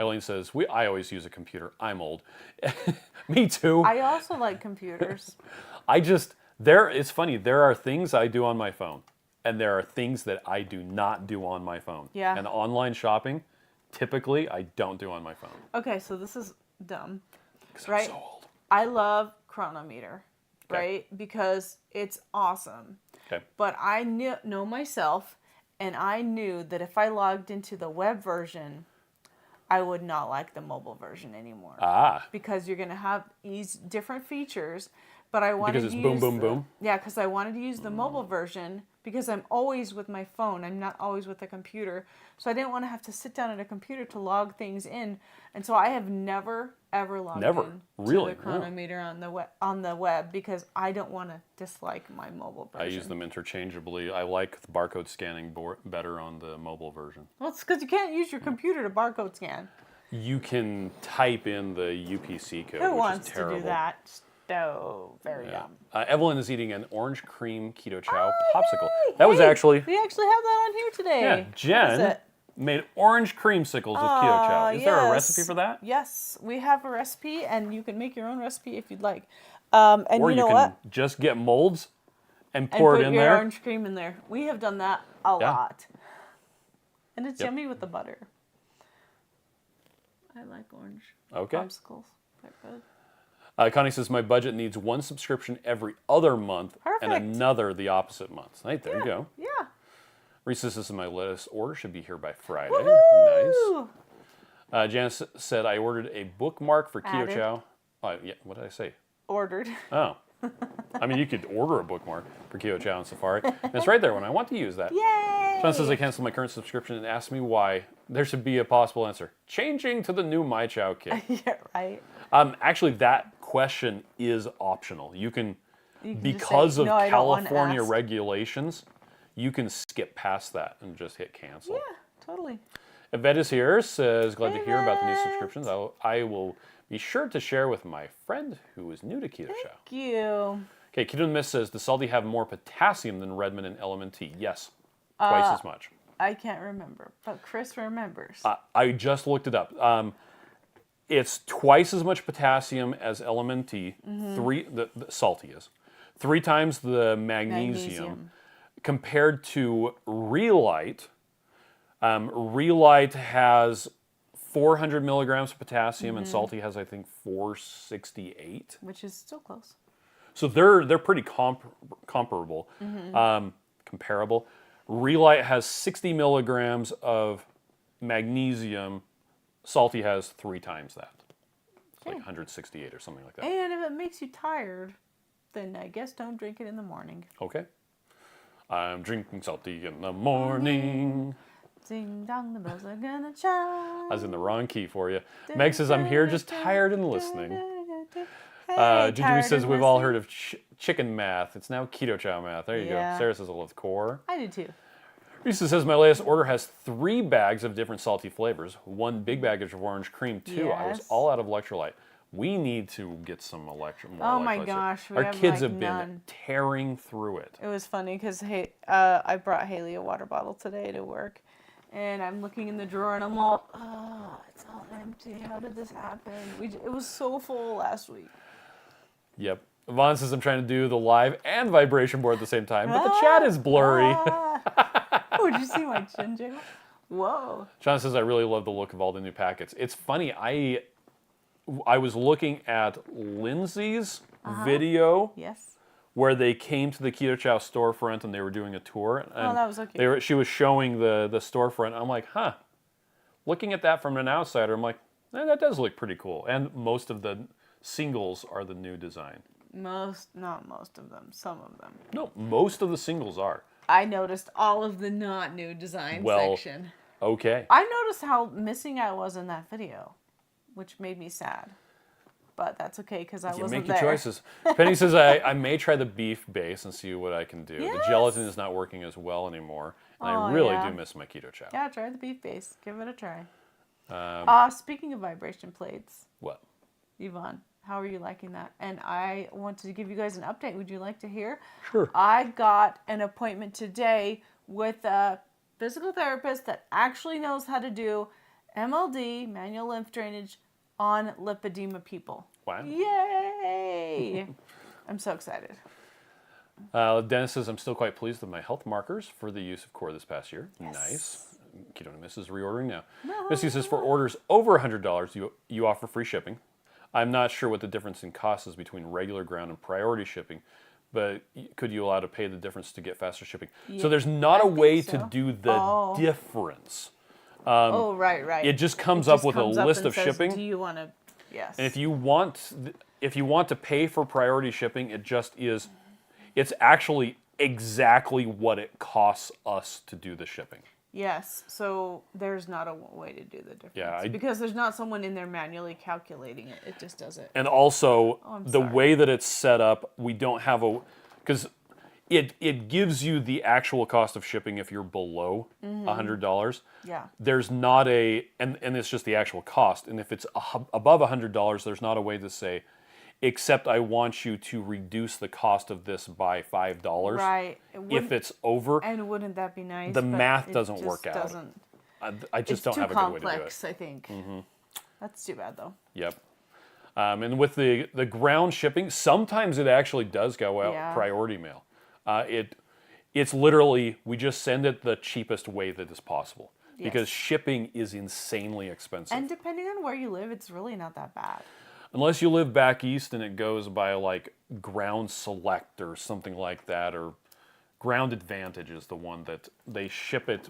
Eileen says, I always use a computer. I'm old. Me too. I also like computers. It's funny. There are things I do on my phone, and there are things that I do not do on my phone. Yeah. And online shopping, typically, I don't do on my phone. Okay, so this is dumb. Because right? I'm so old. I love Chronometer, right? Because it's awesome. Okay. But I know myself, and I knew that if I logged into the web version, I would not like the mobile version anymore. Because you're going to have different features, but I wanted to use... Because it's boom, boom, boom? Yeah, because I wanted to use the mobile version because I'm always with my phone. I'm not always with the computer. So I didn't want to have to sit down at a computer to log things in. And so I have never, ever logged in to the Chronometer on the web because I don't want to dislike my mobile version. I use them interchangeably. I like the barcode scanning better on the mobile version. Well, it's because you can't use your computer to barcode scan. You can type in the UPC code, Who which wants is terrible. to do that? So very dumb. Evelyn is eating an orange cream Keto Chow popsicle. That was actually... We actually have that on here today. Yeah, Jen made orange creamsicles with Keto Chow. Is there a recipe for that? Yes, we have a recipe, and you can make your own recipe if you'd like. And or you know can what? just get molds and pour it in there. And put your orange cream in there. We have done that a lot. And it's yummy with the butter. I like orange popsicles. They're good. Connie says, my budget needs one subscription every other month and another the opposite month. Right, there you go. Yeah. Reese says, this is my latest order. Should be here by Friday. Woo-hoo! Nice. Janice said, I ordered a bookmark for Keto Chow. Yeah, what did I say? Ordered. Oh. I mean, you could order a bookmark for Keto Chow on Safari. And it's right there when I want to use that. Yay! Sean says, I canceled my current subscription and asked me why. There should be a possible answer. Changing to the new My Chow kit. Yeah, right. Actually, that question is optional. You can because of California regulations, you can skip past that and just hit cancel. Yeah, totally. Yvette is here, says, glad to hear about the new subscriptions. I will be sure to share with my friend who is new to Keto Chow. Thank you. Okay, Keto Miss says, does SALTT have more potassium than Redmond and Element T? Yes, twice as much. I can't remember, but Chris remembers. I just looked it up. It's twice as much potassium as Element T. The SALTT is 3 times the magnesium. Compared to Reelite. Reelite has 400 milligrams of potassium, and SALTT has, I think, 468. Which is still close. So they're pretty comparable. comparable. Relight has 60 milligrams of magnesium. SALTT has 3 times that. It's like 168 or something like that. And if it makes you tired, then I guess don't drink it in the morning. Okay. I'm drinking SALTT in the morning. Ding dong, the bells are gonna chime. I was in the wrong key for you. Meg says, I'm here just tired and listening. Hey, Juju says, we've all heard of chicken math. It's now Keto Chow math. There you go. Sarah says, I love core. I do too. Risa says, my latest order has 3 bags of different salty flavors. 1 big bag of orange cream, too. I was all out of electrolyte. We need to get some more electrolytes. Oh my gosh. Our kids have been tearing through it. It was funny because I brought Haley a water bottle today to work. And I'm looking in the drawer and I'm all, oh, it's all empty. How did this happen? It was so full last week. Yep. Vaughn says I'm trying to do the live and vibration board at the same time, but the chat is blurry. Oh, did you see my chin jiggle? Whoa. John says, I really love the look of all the new packets. It's funny, I was looking at Lindsay's video. Yes. Where they came to the Keto Chow storefront and they were doing a tour. And that was so cute. She was showing the storefront. I'm like, huh. Looking at that from an outsider, I'm like, that does look pretty cool. And most of the singles are the new design. Not most of them, some of them. No, most of the singles are. I noticed all of the not new design section. Okay. I noticed how missing I was in that video, which made me sad. But that's okay because I wasn't there. You make your choices. Penny says, I may try the beef base and see what I can do. Yes. The gelatin is not working as well anymore. And I really do miss my Keto Chow. Yeah, try the beef base. Give it a try. Speaking of vibration plates. What? Yvonne, how are you liking that? And I wanted to give you guys an update. Would you like to hear? Sure. I got an appointment today with a physical therapist that actually knows how to do MLD, manual lymph drainage, on lipedema people. Wow. Yay! I'm so excited. Dennis says, I'm still quite pleased with my health markers for the use of core this past year. Yes. Nice. Keto Miss is reordering now. Missy says, for orders over $100, you offer free shipping. I'm not sure what the difference in cost is between regular ground and priority shipping, but could you allow to pay the difference to get faster shipping? Yeah, so there's not a way to do the difference. Right. It just comes up with a list of shipping. Do you want to? Yes. And if you want to pay for priority shipping, it's actually exactly what it costs us to do the shipping. Yes. So there's not a way to do the difference. Yeah, because there's not someone in there manually calculating it. It just does it. And also way that it's set up, we don't have because it gives you the actual cost of shipping if you're below $100. Yeah. There's not and it's just the actual cost. And if it's above $100, there's not a way to say, except I want you to reduce the cost of this by $5. Right. If it's over. And wouldn't that be nice? The math doesn't work out. Doesn't. I just don't have a good way to do it. It's too complex, I think. Mm-hmm. That's too bad, though. Yep. And with the ground shipping, sometimes it actually does go out priority mail. It's literally, we just send it the cheapest way that is possible. Yes. Because shipping is insanely expensive. And depending on where you live, it's really not that bad. Unless you live back east and it goes by like Ground Select or something like that, or Ground Advantage is the one that they ship it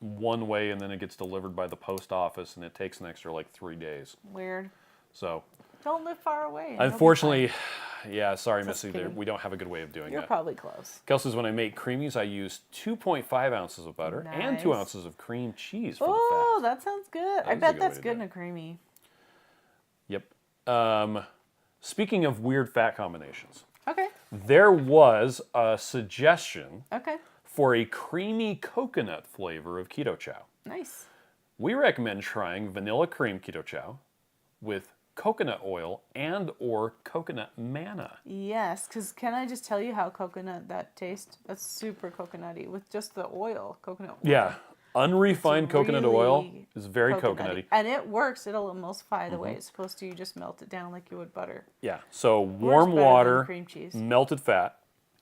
one way and then it gets delivered by the post office and it takes an extra like 3 days. Weird. So. Don't live far away. Unfortunately, sorry, Missy, we don't have a good way of doing that. You're probably close. Kel says, when I make creamies, I use 2.5 ounces of butter and 2 ounces of cream cheese for the fat. Oh, that sounds good. I bet that's good in a creamy. Yep. Speaking of weird fat combinations. Okay. There was a suggestion for a creamy coconut flavor of Keto Chow. Nice. We recommend trying vanilla cream Keto Chow with coconut oil and or coconut manna. Yes, because can I just tell you how coconut that tastes? That's super coconutty with just the oil, coconut oil. Yeah, unrefined coconut oil is very coconutty. And it works. It'll emulsify the way it's supposed to. You just melt it down like you would butter. Yeah, so warm water, melted fat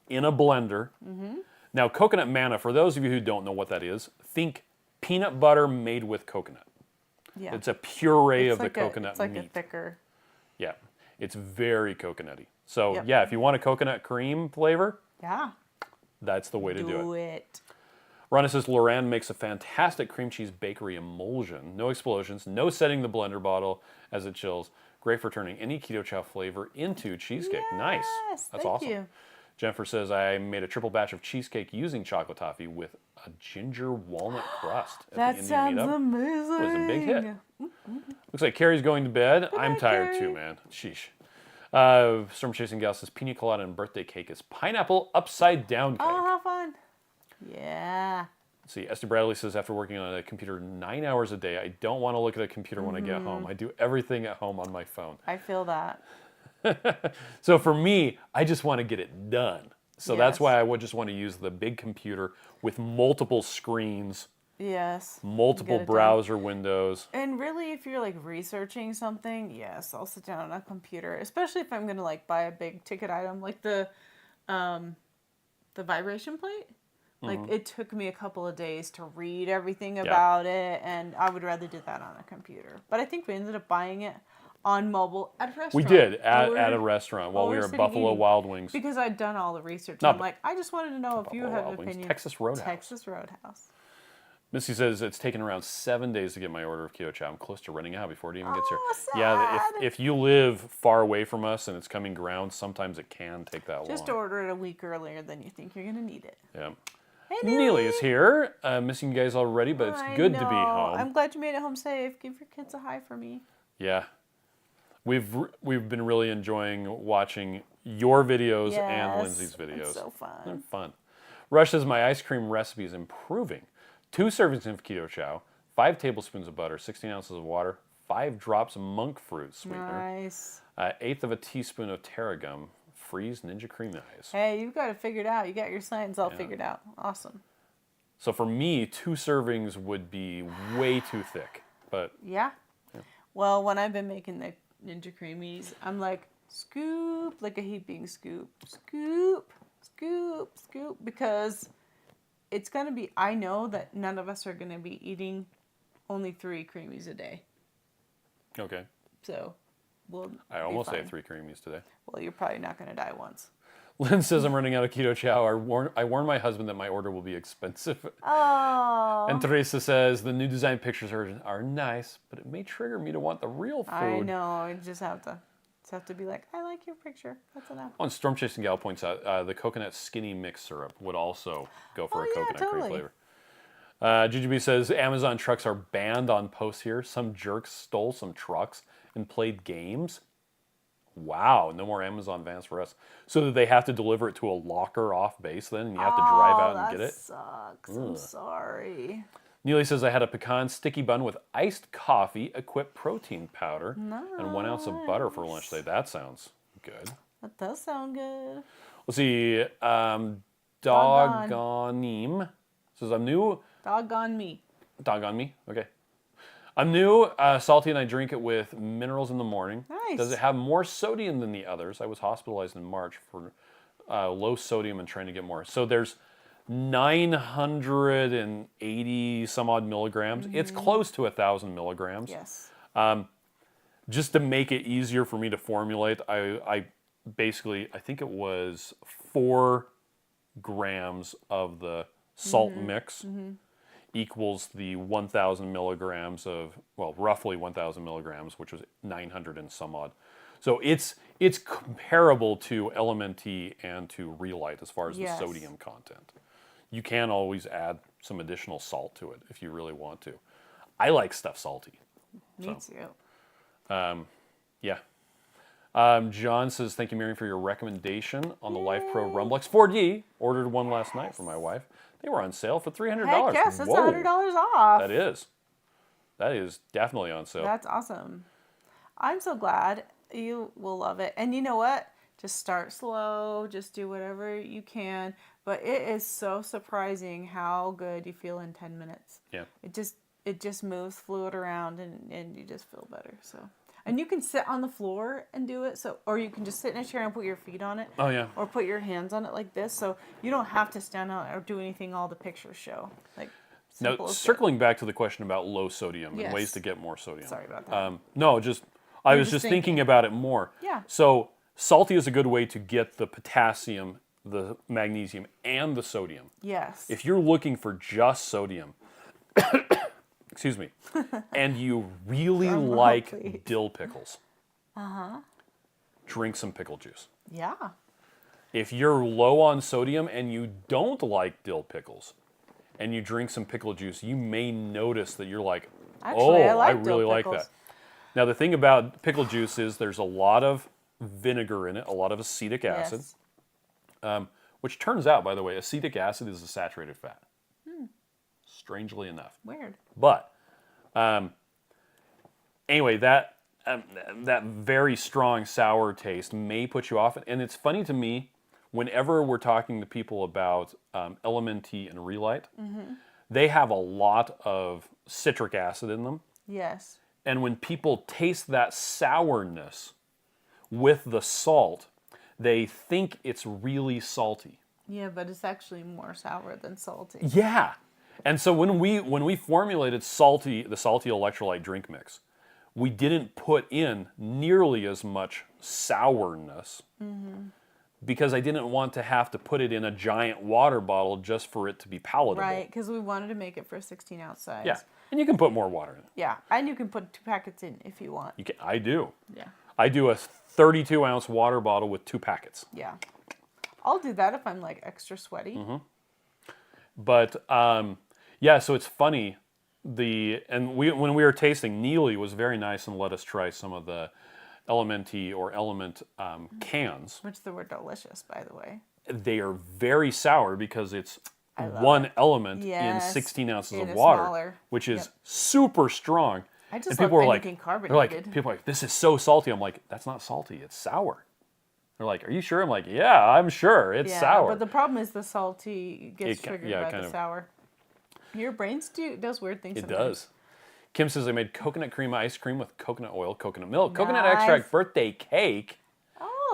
in a blender. Mm-hmm. Now, coconut manna, for those of you who don't know what that is, think peanut butter made with coconut. Yeah. It's a puree of the coconut meat. It's like a thicker. Yeah. It's very coconutty. So, if you want a coconut cream flavor, That's the way to do it. it. Rhonda says, Loran makes a fantastic cream cheese bakery emulsion. No explosions, no setting the blender bottle as it chills. Great for turning any Keto Chow flavor into cheesecake. Yes, Nice. That's thank awesome. you. Jennifer says, I made a triple batch of cheesecake using chocolate toffee with a ginger walnut crust at That the Indian sounds meetup. amazing. It was a big hit. Looks like Carrie's going to bed. I'm night, tired Carrie. too, man. Sheesh. Storm Chasing Gal says, pina colada and birthday cake is pineapple upside down cake. Oh, how fun. Yeah. Let's see, Esther Bradley says, after working on a computer 9 hours a day, I don't want to look at a computer when I get home. I do everything at home on my phone. I feel that. So for me, I just want to get it done. So that's Yes. why I would just want to use the big computer with multiple screens, Yes. multiple Get it done. browser windows. And really, if you're like researching something, yes, I'll sit down on a computer. Especially if I'm gonna like buy a big ticket item, like the vibration plate. Like it took me a couple of days to read everything about it, and I would rather do that on a computer. But I think we ended up buying it on mobile at a restaurant. We did at a restaurant while we were at sitting Buffalo eating. Wild Wings. Because I'd done all the research. Not I'm like, I just wanted to know if you Buffalo have Wild an Wings, opinion. Texas Roadhouse. Texas Roadhouse. Missy says it's taken around 7 days to get my order of Keto Chow. I'm close to running out before it even gets here. Sad. Yeah, if you live far away from us and it's coming ground, sometimes it can take that Just long. order it a week earlier than you think you're gonna need it. Yeah. Hey, Nili is here. Missing you guys already, but it's I good to be know. home. I'm glad you made it home safe. Give your kids a hi for me. Yeah. We've been really enjoying watching your videos and Yes, Lindsay's videos. it's so They're fun. fun. Rush says my ice cream recipe is improving. 2 servings of Keto Chow, 5 tablespoons of butter, 16 ounces of water, 5 drops of monk fruit sweetener, Nice. 1/8 of a teaspoon of tarragon, freeze Ninja Cream Eyes. Hey, you've got it figured out. You got your science all figured out. Awesome. So for me, 2 servings would be way too thick. But Yeah. Well, when I've been making the Ninja Creamies, I'm like, scoop, like a heaping scoop. Scoop, scoop, scoop. Because it's going to be, I know that none of us are going to be eating only 3 creamies a day. okay. So we'll I be almost fine. ate 3 creamies today. Well, you're probably not going to die once. Lynn says I'm running out of Keto Chow. I warned my husband that my order will be expensive. Oh. And Teresa says the new design pictures are nice, but it may trigger me to want the real food. I know. You just have to be like, I like your picture. That's enough. Oh, and Storm Chasing Gal points out the coconut skinny mix syrup would also go for a coconut cream totally. flavor. GGB says Amazon trucks are banned on posts here. Some jerks stole some trucks and played games. Wow, no more Amazon vans for us. So that they have to deliver it to a locker off base then, and you have to drive out and get it? That sucks. I'm sorry. Neely says I had a pecan sticky bun with iced coffee, equipped protein powder, and 1 ounce of butter for lunch today. That sounds good. That does sound good. Let's see. Doggone says I'm new. Doggone me. Doggone me. Okay. I'm new, salty, and I drink it with minerals in the morning. Nice. Does it have more sodium than the others? I was hospitalized in March for low sodium and trying to get more. So there's 980 some odd milligrams. It's close to 1,000 milligrams. Yes. Just to make it easier for me to formulate, I basically, I think it was 4 grams of the salt mix equals the 1,000 milligrams of, well, roughly 1,000 milligrams, which was 900 and some odd. So it's comparable to LMNT and to Reelite as far as the sodium content. You can always add some additional salt to it if you really want to. I like stuff salty. Me too. Yeah. John says, thank you, Miriam, for your recommendation on the Life Pro Rumblex 4D. Ordered one last night for my wife. They were on sale for $300. Heck yes, that's Whoa. $100 off. That is. That is definitely on sale. That's awesome. I'm so glad. You will love it. And you know what? Just start slow. Just do whatever you can. But it is so surprising how good you feel in 10 minutes. Yeah. It just moves fluid around and you just feel better. So, and you can sit on the floor and do it. So, or you can just sit in a chair and put your feet on it. Oh, yeah. Or put your hands on it like this. So you don't have to stand out or do anything all the pictures show. Like, Now, circling back to the question about low sodium and ways to get more sodium. Sorry about that. No, I was just thinking about it more. Yeah. So salty is a good way to get the potassium the magnesium and the sodium. Yes. If you're looking for just sodium, excuse me, and you really like dill pickles, drink some pickle juice. Yeah. If you're low on sodium and you don't like dill pickles, and you drink some pickle juice, you may notice that you're like, Actually, I really like that. Now, the thing about pickle juice is there's a lot of vinegar in it, a lot of acetic acid, which turns out, by the way, acetic acid is a saturated fat. Strangely enough. Weird. But anyway, that very strong sour taste may put you off. And it's funny to me, whenever we're talking to people about LMNT and Relight, they have a lot of citric acid in them. Yes. And when people taste that sourness with the salt, they think it's really salty. Yeah, but it's actually more sour than salty. Yeah. And so when we formulated the salty electrolyte drink mix, we didn't put in nearly as much sourness because I didn't want to have to put it in a giant water bottle just for it to be palatable. Right, because we wanted to make it for a 16-ounce size. Yeah, and you can put more water in it. Yeah, and you can put 2 packets in if you want. You can. I do. Yeah. I do a 32-ounce water bottle with 2 packets. Yeah. I'll do that if I'm like extra sweaty. But yeah, so it's funny. When we were tasting, Nili was very nice and let us try some of the LMNT or Element cans. Which they were delicious, by the way. They are very sour because it's one element in 16 ounces of water, which is super strong. I just and love anything carbonated. People are like, this is so salty. I'm like, that's not salty, it's sour. They're like, are you sure? I'm like, yeah, I'm sure. It's sour. But the problem is the salty gets triggered by the sour. Your brain does weird things sometimes. It does. Kim says, I made coconut cream ice cream with coconut oil, coconut milk, coconut extract, birthday cake,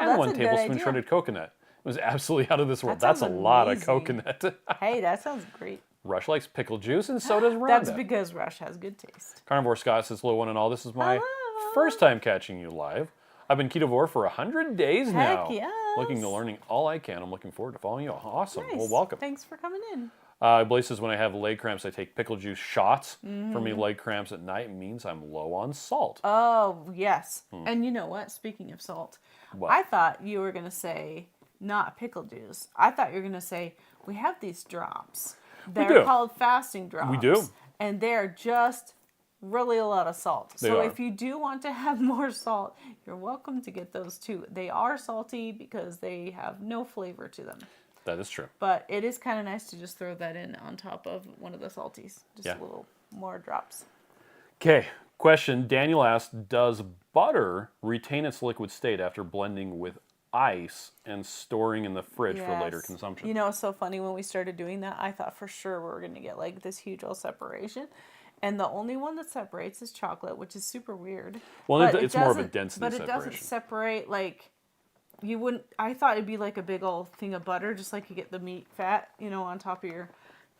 and 1 tablespoon shredded coconut. It was absolutely out of this world. That's a lot of coconut. Hey, that sounds great. Rush likes pickle juice, and so does Rhonda. That's because Rush has good taste. Carnivore Scott says, hello, one and all. This is my first time catching you live. I've been ketovore for 100 days now. Heck yes. Looking to learning all I can. I'm looking forward to following you. Awesome. Nice. Well, welcome. Thanks for coming in. Blaze says, when I have leg cramps, I take pickle juice shots. For me, leg cramps at night means I'm low on salt. Oh, yes. And you know what? Speaking of salt, I thought you were going to say not pickle juice. I thought you were going to say, we have these drops. They're called fasting drops. We do. And they're just really a lot of salt. So if you do want to have more salt, you're welcome to get those too. They are salty because they have no flavor to them. That is true. But it is kind of nice to just throw that in on top of one of the salties. Just a little more drops. Okay, question. Daniel asked, does butter retain its liquid state after blending with ice and storing in the fridge for later consumption? You know, it's so funny. When we started doing that, I thought for sure we were going to get like this huge old separation. And the only one that separates is chocolate, which is super weird. Well, it's more of a density separation. But it doesn't separate like... You wouldn't. I thought it'd be like a big old thing of butter, just like you get the meat fat, you know, on top of your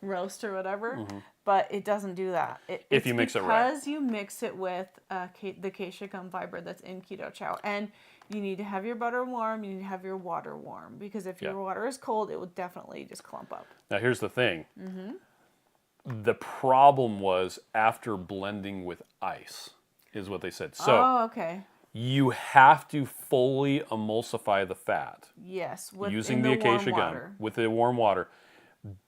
roast or whatever. But it doesn't do that. If you mix it right, because you mix it with the acacia gum fiber that's in Keto Chow, and you need to have your butter warm. You need to have your water warm, because if your water is cold, it will definitely just clump up. Now here's the thing. The problem was after blending with ice, is what they said. So okay. You have to fully emulsify the fat. Yes, using the acacia gum with the warm water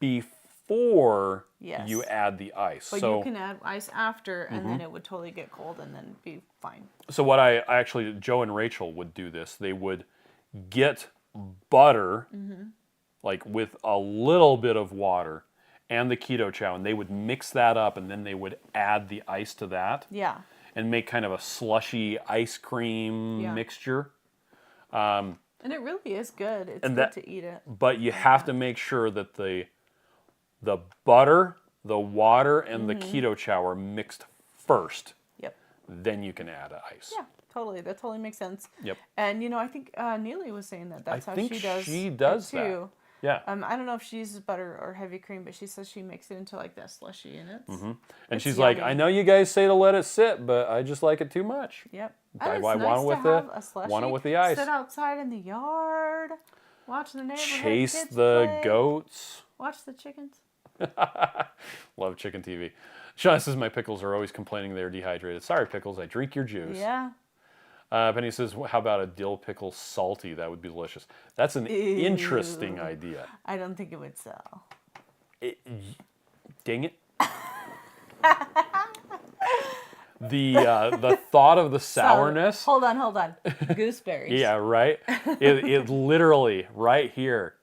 before you add the ice. But you can add ice after, and then it would totally get cold and then be fine. So what I actually, Joe and Rachel would do this. They would get butter, like with a little bit of water, and the Keto Chow, and they would mix that up, and then they would add the ice to that. Yeah. And make kind of a slushy ice cream mixture. And it really is good. It's good to eat it. But you have to make sure that the butter, the water, and the Keto Chow are mixed first. Yep. Then you can add ice. Yeah, totally. That totally makes sense. Yep. And, you know, I think Nili was saying that's how she does I think she does that. Too. Yeah. I don't know if she uses butter or heavy cream, but she says she makes it into like that slushy, and and she's yummy. Like, I know you guys say to let it sit, but I just like it too much. Yep. I want it with the ice. Sit outside in the yard. Watch the neighborhood chase kids the play. Goats. Watch the chickens. Love chicken TV. Sean says, my pickles are always complaining they're dehydrated. Sorry, pickles, I drink your juice. Yeah. Penny says, how about a dill pickle salty? That would be delicious. That's an interesting idea. I don't think it would sell. Dang it. The thought of the sourness. So, hold on. Gooseberries. Yeah, right? It literally, right here.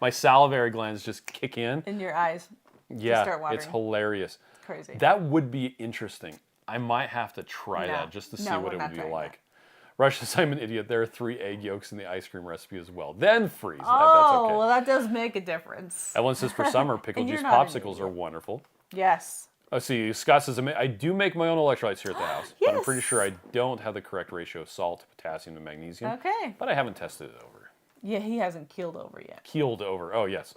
My salivary glands just kick in. In your eyes. Yeah, start watering. it's hilarious. Crazy. That would be interesting. I might have to try that just to see what it would be like. Rush says, I'm an idiot. There are 3 egg yolks in the ice cream recipe as well. Then freeze. Oh, that's okay. Well, that does make a difference. Evelyn says, for summer, pickle juice popsicles are wonderful. Yes. Let's see. Scott says, I do make my own electrolytes here at the house. Yes. But I'm pretty sure I don't have the correct ratio of salt to potassium to magnesium. Okay. But I haven't tested it over. Yeah, he hasn't keeled over yet. Keeled over. Oh, yes.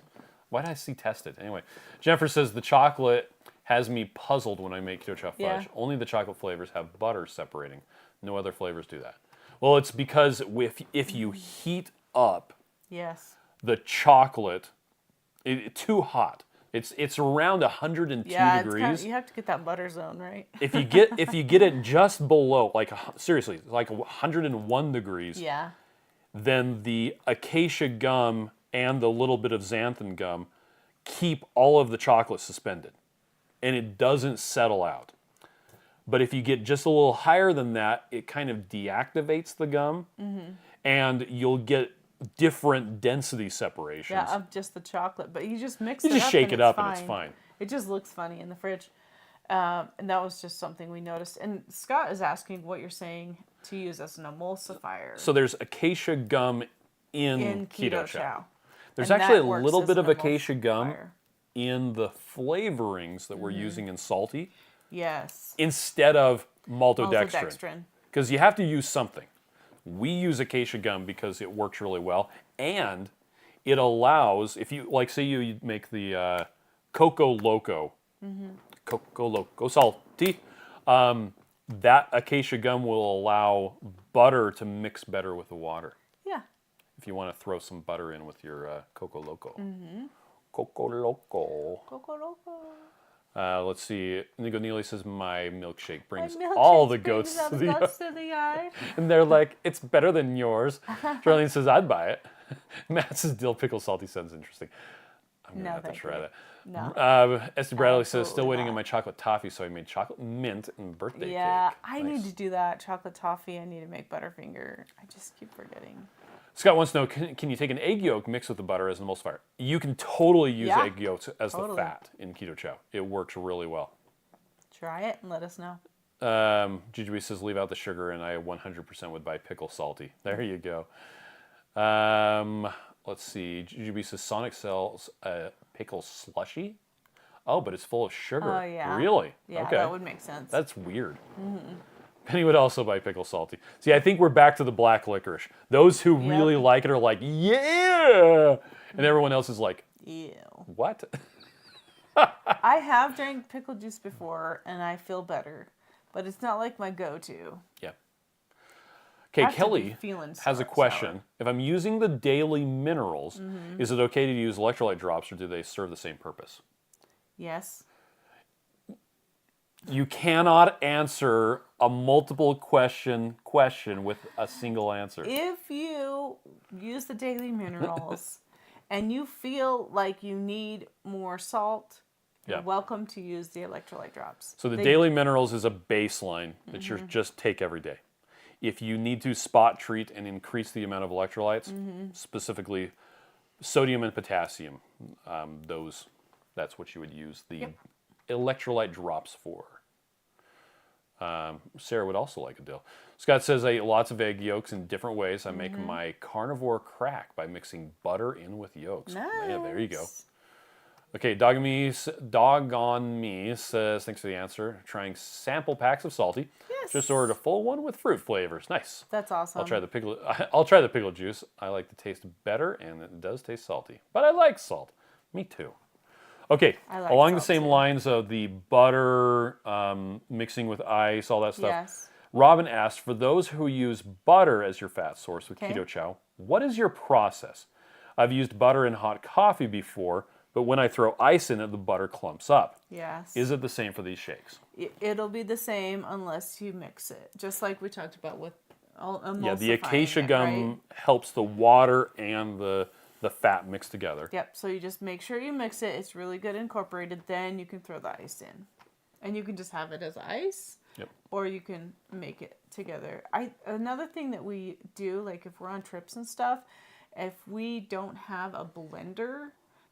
Why did I see tested? Anyway, Jennifer says, the chocolate has me puzzled when I make Keto Chow fudge. Yeah. Only the chocolate flavors have butter separating. No other flavors do that. Well, it's because if you heat up the chocolate, too hot. It's around 102 degrees. You have to get that butter zone, right? if you get it just below, like seriously, like 101 degrees, then the acacia gum and the little bit of xanthan gum keep all of the chocolate suspended, and it doesn't settle out. But if you get just a little higher than that, it kind of deactivates the gum, and you'll get different density separations. Yeah, of just the chocolate. But you just mix it up. You just shake it up, and it's fine. It just looks funny in the fridge. And that was just something we noticed. And Scott is asking what you're saying to use as an emulsifier. So there's acacia gum in Keto Chow. There's and actually a little bit of acacia gum in the flavorings that we're using in SALTT. Yes. Instead of maltodextrin. Because you have to use something. We use acacia gum because it works really well, and it allows, if you, like, say you make the Coco Loco, Coco Loco salty, that acacia gum will allow butter to mix better with the water. Yeah. If you want to throw some butter in with your Coco Loco. Coco Loco. Coco Loco. Let's see. Nili says, my milkshake brings all the goats to the eye. And they're like, it's better than yours. Charlene says, I'd buy it. Matt says, dill pickle salty sounds interesting. I'm going to have to try that. No. Esther Bradley says, still waiting on my chocolate toffee, so I made chocolate mint and birthday cake. Yeah, I need to do that. Chocolate toffee. I need to make Butterfinger. I just keep forgetting. Scott wants to know, can you take an egg yolk, mix with the butter as an emulsifier? You can totally use egg yolks as the fat in Keto Chow. It works really well. Try it and let us know. Jujubi says, leave out the sugar, and I 100% would buy pickle salty. There you go. Let's see. Jujubi says, Sonic sells a pickle slushy? Oh, but it's full of sugar. Oh, yeah. Really? Yeah, okay. that would make sense. That's weird. Penny would also buy pickle salty. See, I think we're back to the black licorice. Those who really like it are like, yeah! And everyone else is like, ew. What? I have drank pickle juice before, and I feel better. But it's not like my go-to. Yeah. Okay, Kelly has a question. If I'm using the daily minerals, is it okay to use electrolyte drops, or do they serve the same purpose? Yes. You cannot answer a multiple question with a single answer. If you use the daily minerals and you feel like you need more salt, you're welcome to use the electrolyte drops. So the daily minerals is a baseline that you just take every day. If you need to spot treat and increase the amount of electrolytes, specifically sodium and potassium, that's what you would use the electrolyte drops for. Sarah would also like a dill. Scott says, I eat lots of egg yolks in different ways. I make my carnivore crack by mixing butter in with yolks. Nice. Yeah, there you go. Okay, Dog on Me says, thanks for the answer. Trying sample packs of salty. Yes. Just ordered a full one with fruit flavors. Nice. That's awesome. I'll try the pickle juice. I like the taste better, and it does taste salty. But I like salt. Me too. Okay, along the same lines of the butter, mixing with ice, all that stuff. Yes. Robin asked, for those who use butter as your fat source with Keto Chow, what is your process? I've used butter in hot coffee before, but when I throw ice in it, the butter clumps up. Yes. Is it the same for these shakes? It'll be the same unless you mix it, just like we talked about with emulsifying. Yeah, the acacia gum right? helps the water and the fat mix together. Yep, so you just make sure you mix it. It's really good incorporated. Then you can throw the ice in. And you can just have it as ice. Yep. Or you can make it together. Another thing that we do, like if we're on trips and stuff, if we don't have a blender,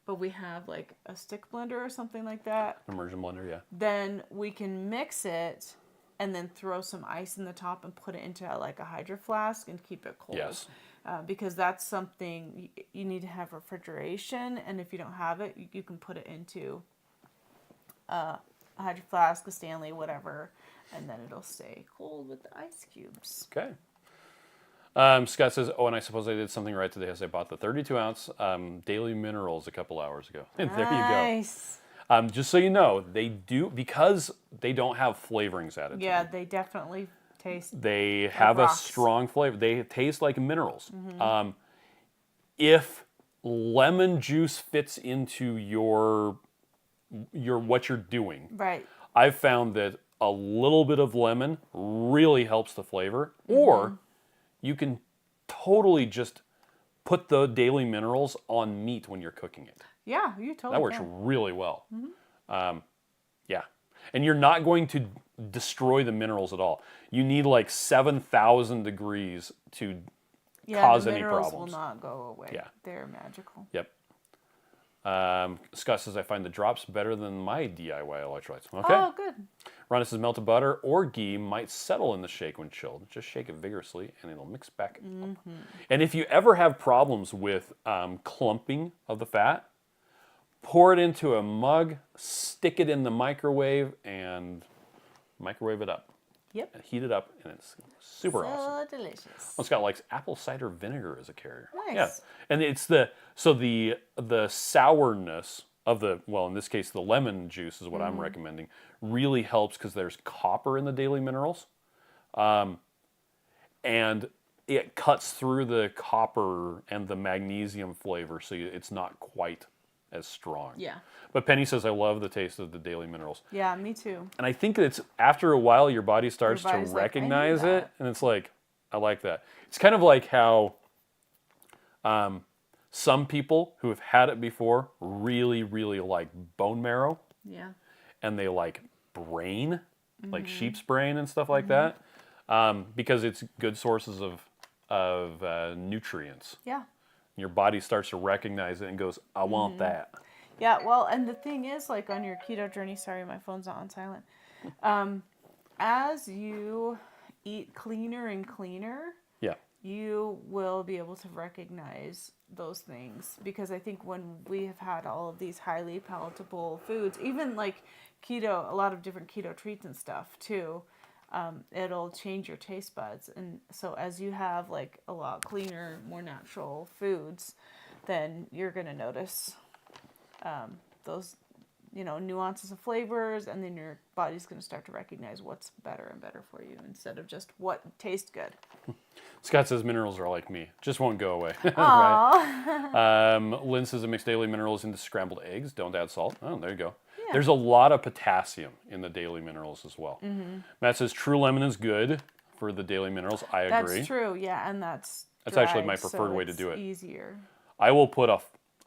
but we have like a stick blender or something like that. Immersion blender, yeah. Then we can mix it and then throw some ice in the top and put it into like a hydro flask and keep it cold. Yes. Because that's something you need to have refrigeration, and if you don't have it, you can put it into a hydro flask, a Stanley, whatever, and then it'll stay cold with the ice cubes. Okay. Scott says, oh, and I suppose I did something right today as I bought the 32-ounce Daily Minerals a couple hours ago. And there you go. Nice. Just so you know, they do, because they don't have flavorings added to them. Yeah, they definitely taste. They have a strong flavor. They taste like minerals. Mm-hmm. If lemon juice fits into your what you're doing, right? I've found that a little bit of lemon really helps the flavor. Mm-hmm. Or you can totally just put the Daily Minerals on meat when you're cooking it. Yeah, you totally. That works really well. Mm-hmm. Yeah. And you're not going to destroy the minerals at all. You need like 7,000 degrees to cause any problems. The minerals will not go away. Yeah. They're magical. Yep. Scott says, I find the drops better than my DIY electrolytes. Okay. Oh, good. Rhonda says, melted butter or ghee might settle in the shake when chilled. Just shake it vigorously and it'll mix back up. And if you ever have problems with clumping of the fat, pour it into a mug, stick it in the microwave, and microwave it up. Yep. And heat it up, and it's super awesome. So delicious. Well, Scott likes apple cider vinegar as a carrier. Nice. Yeah. And it's the sourness of the, well, in this case, the lemon juice is what I'm recommending, really helps because there's copper in the Daily Minerals. And it cuts through the copper and the magnesium flavor, so it's not quite as strong. Yeah. But Penny says, I love the taste of the Daily Minerals. Yeah, me too. And I think it's after a while your body starts to body's like, recognize it, and it's like, I like that. It's kind of like how some people who have had it before really, really like bone marrow. Yeah. And they like brain, like sheep's brain and stuff like that, because it's good sources of nutrients. Yeah. Your body starts to recognize it and goes, I want that. Yeah, well, and the thing is, like on your keto journey, sorry, my phone's not on silent. As you eat cleaner and cleaner, Yeah. you will be able to recognize those things. Because I think when we have had all of these highly palatable foods, even like keto, a lot of different keto treats and stuff too, it'll change your taste buds. And so as you have like a lot cleaner, more natural foods, then you're going to notice those, nuances of flavors, and then your body's going to start to recognize what's better and better for you instead of just what tastes good. Scott says minerals are like me, just won't go away. Right? Lynn says, mix Daily Minerals into scrambled eggs. Don't add salt. Oh, there you go. Yeah. There's a lot of potassium in the Daily Minerals as well. Matt says true lemon is good for the Daily Minerals. I agree. That's true, yeah, and that's actually my preferred way to do it. Easier. I will put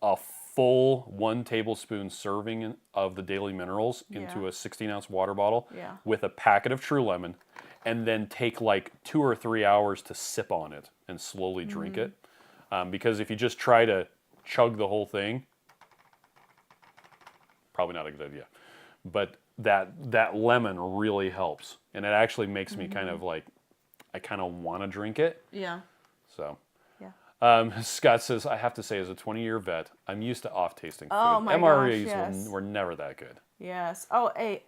a full 1 tablespoon serving of the Daily Minerals into a 16-ounce water bottle with a packet of True Lemon, and then take like 2 or 3 hours to sip on it and slowly drink it. Because if you just try to chug the whole thing, probably not a good idea. But that lemon really helps, and it actually makes me kind of like, I kind of want to drink it. Yeah. So. Yeah. Scott says, I have to say, as a 20-year vet, I'm used to off-tasting food. Oh my MREs gosh, yes. were never that good. Yes. Oh, hey,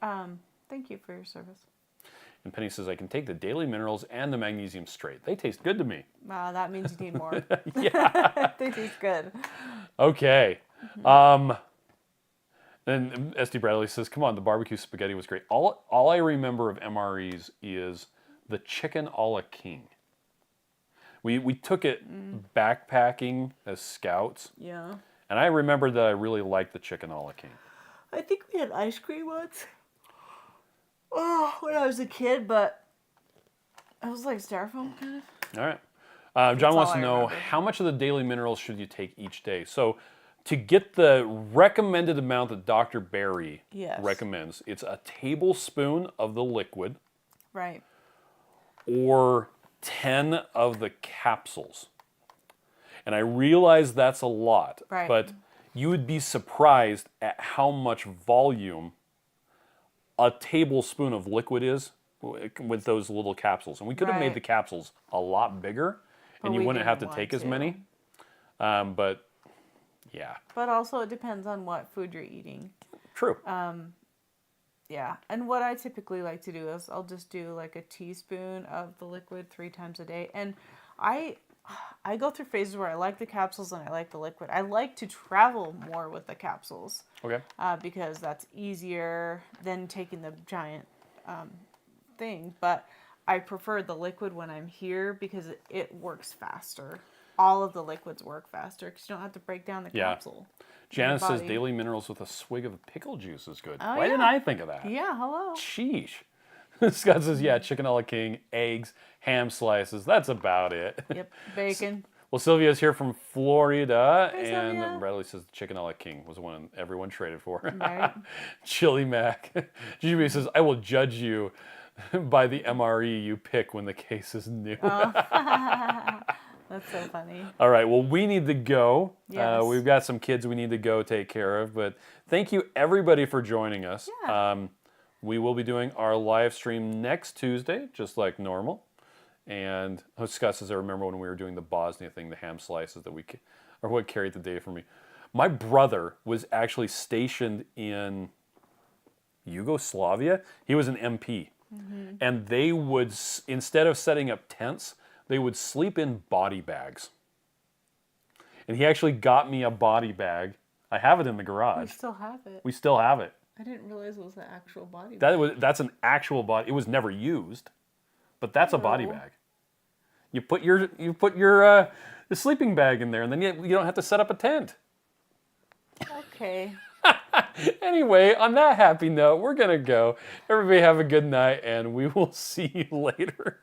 thank you for your service. And Penny says, I can take the Daily Minerals and the magnesium straight. They taste good to me. Wow, that means you need more. Yeah. They taste good. Okay. Then SD Bradley says, come on, the barbecue spaghetti was great. All I remember of MREs is the chicken a la king. We took it backpacking as scouts. Yeah. And I remember that I really liked the chicken a la king. I think we had ice cream once. Oh, when I was a kid, but it was like styrofoam kind of. All right. John wants to know, remember. how much of the daily minerals should you take each day? So to get the recommended amount that Dr. Berry recommends, it's a tablespoon of the liquid. Right. Or 10 of the capsules. And I realize that's a lot, but you would be surprised at how much volume a tablespoon of liquid is with those little capsules. And we could have made the capsules a lot bigger, and you wouldn't have to take as many. But yeah. But also it depends on what food you're eating. True. Yeah, and what I typically like to do is I'll just do like a teaspoon of the liquid 3 times a day. And I go through phases where I like the capsules and I like the liquid. I like to travel more with the capsules. Okay. Because that's easier than taking the giant thing. But I prefer the liquid when I'm here because it works faster. All of the liquids work faster because you don't have to break down the capsule. Janice says daily minerals with a swig of pickle juice is good. Oh, Why didn't I think of that? Yeah, hello. Sheesh. Scott says, yeah, chicken a la king, eggs, ham slices. That's about it. Yep, bacon. Well, Sylvia's here from Florida, Hey, and Sylvia. Bradley says chicken a la king was the one everyone traded for. Right. Chili Mac. GGB says, I will judge you by the MRE you pick when the case is new. That's so funny. All right, well, we need to go. Yes. We've got some kids we need to go take care of, but thank you, everybody, for joining us. Yeah. We will be doing our live stream next Tuesday, just like normal. And Scott says, I remember when we were doing the Bosnia thing, the ham slices that or what carried the day for me. My brother was actually stationed in Yugoslavia. He was an MP. Mm-hmm. And they would, instead of setting up tents, they would sleep in body bags. And he actually got me a body bag. I have it in the garage. We still have it. We still have it. I didn't realize it was the actual body bag. That's an actual body. It was never used, but that's a body bag. You put your the sleeping bag in there, and then you don't have to set up a tent. Okay. Anyway, on that happy note, we're gonna go. Everybody have a good night, and we will see you later.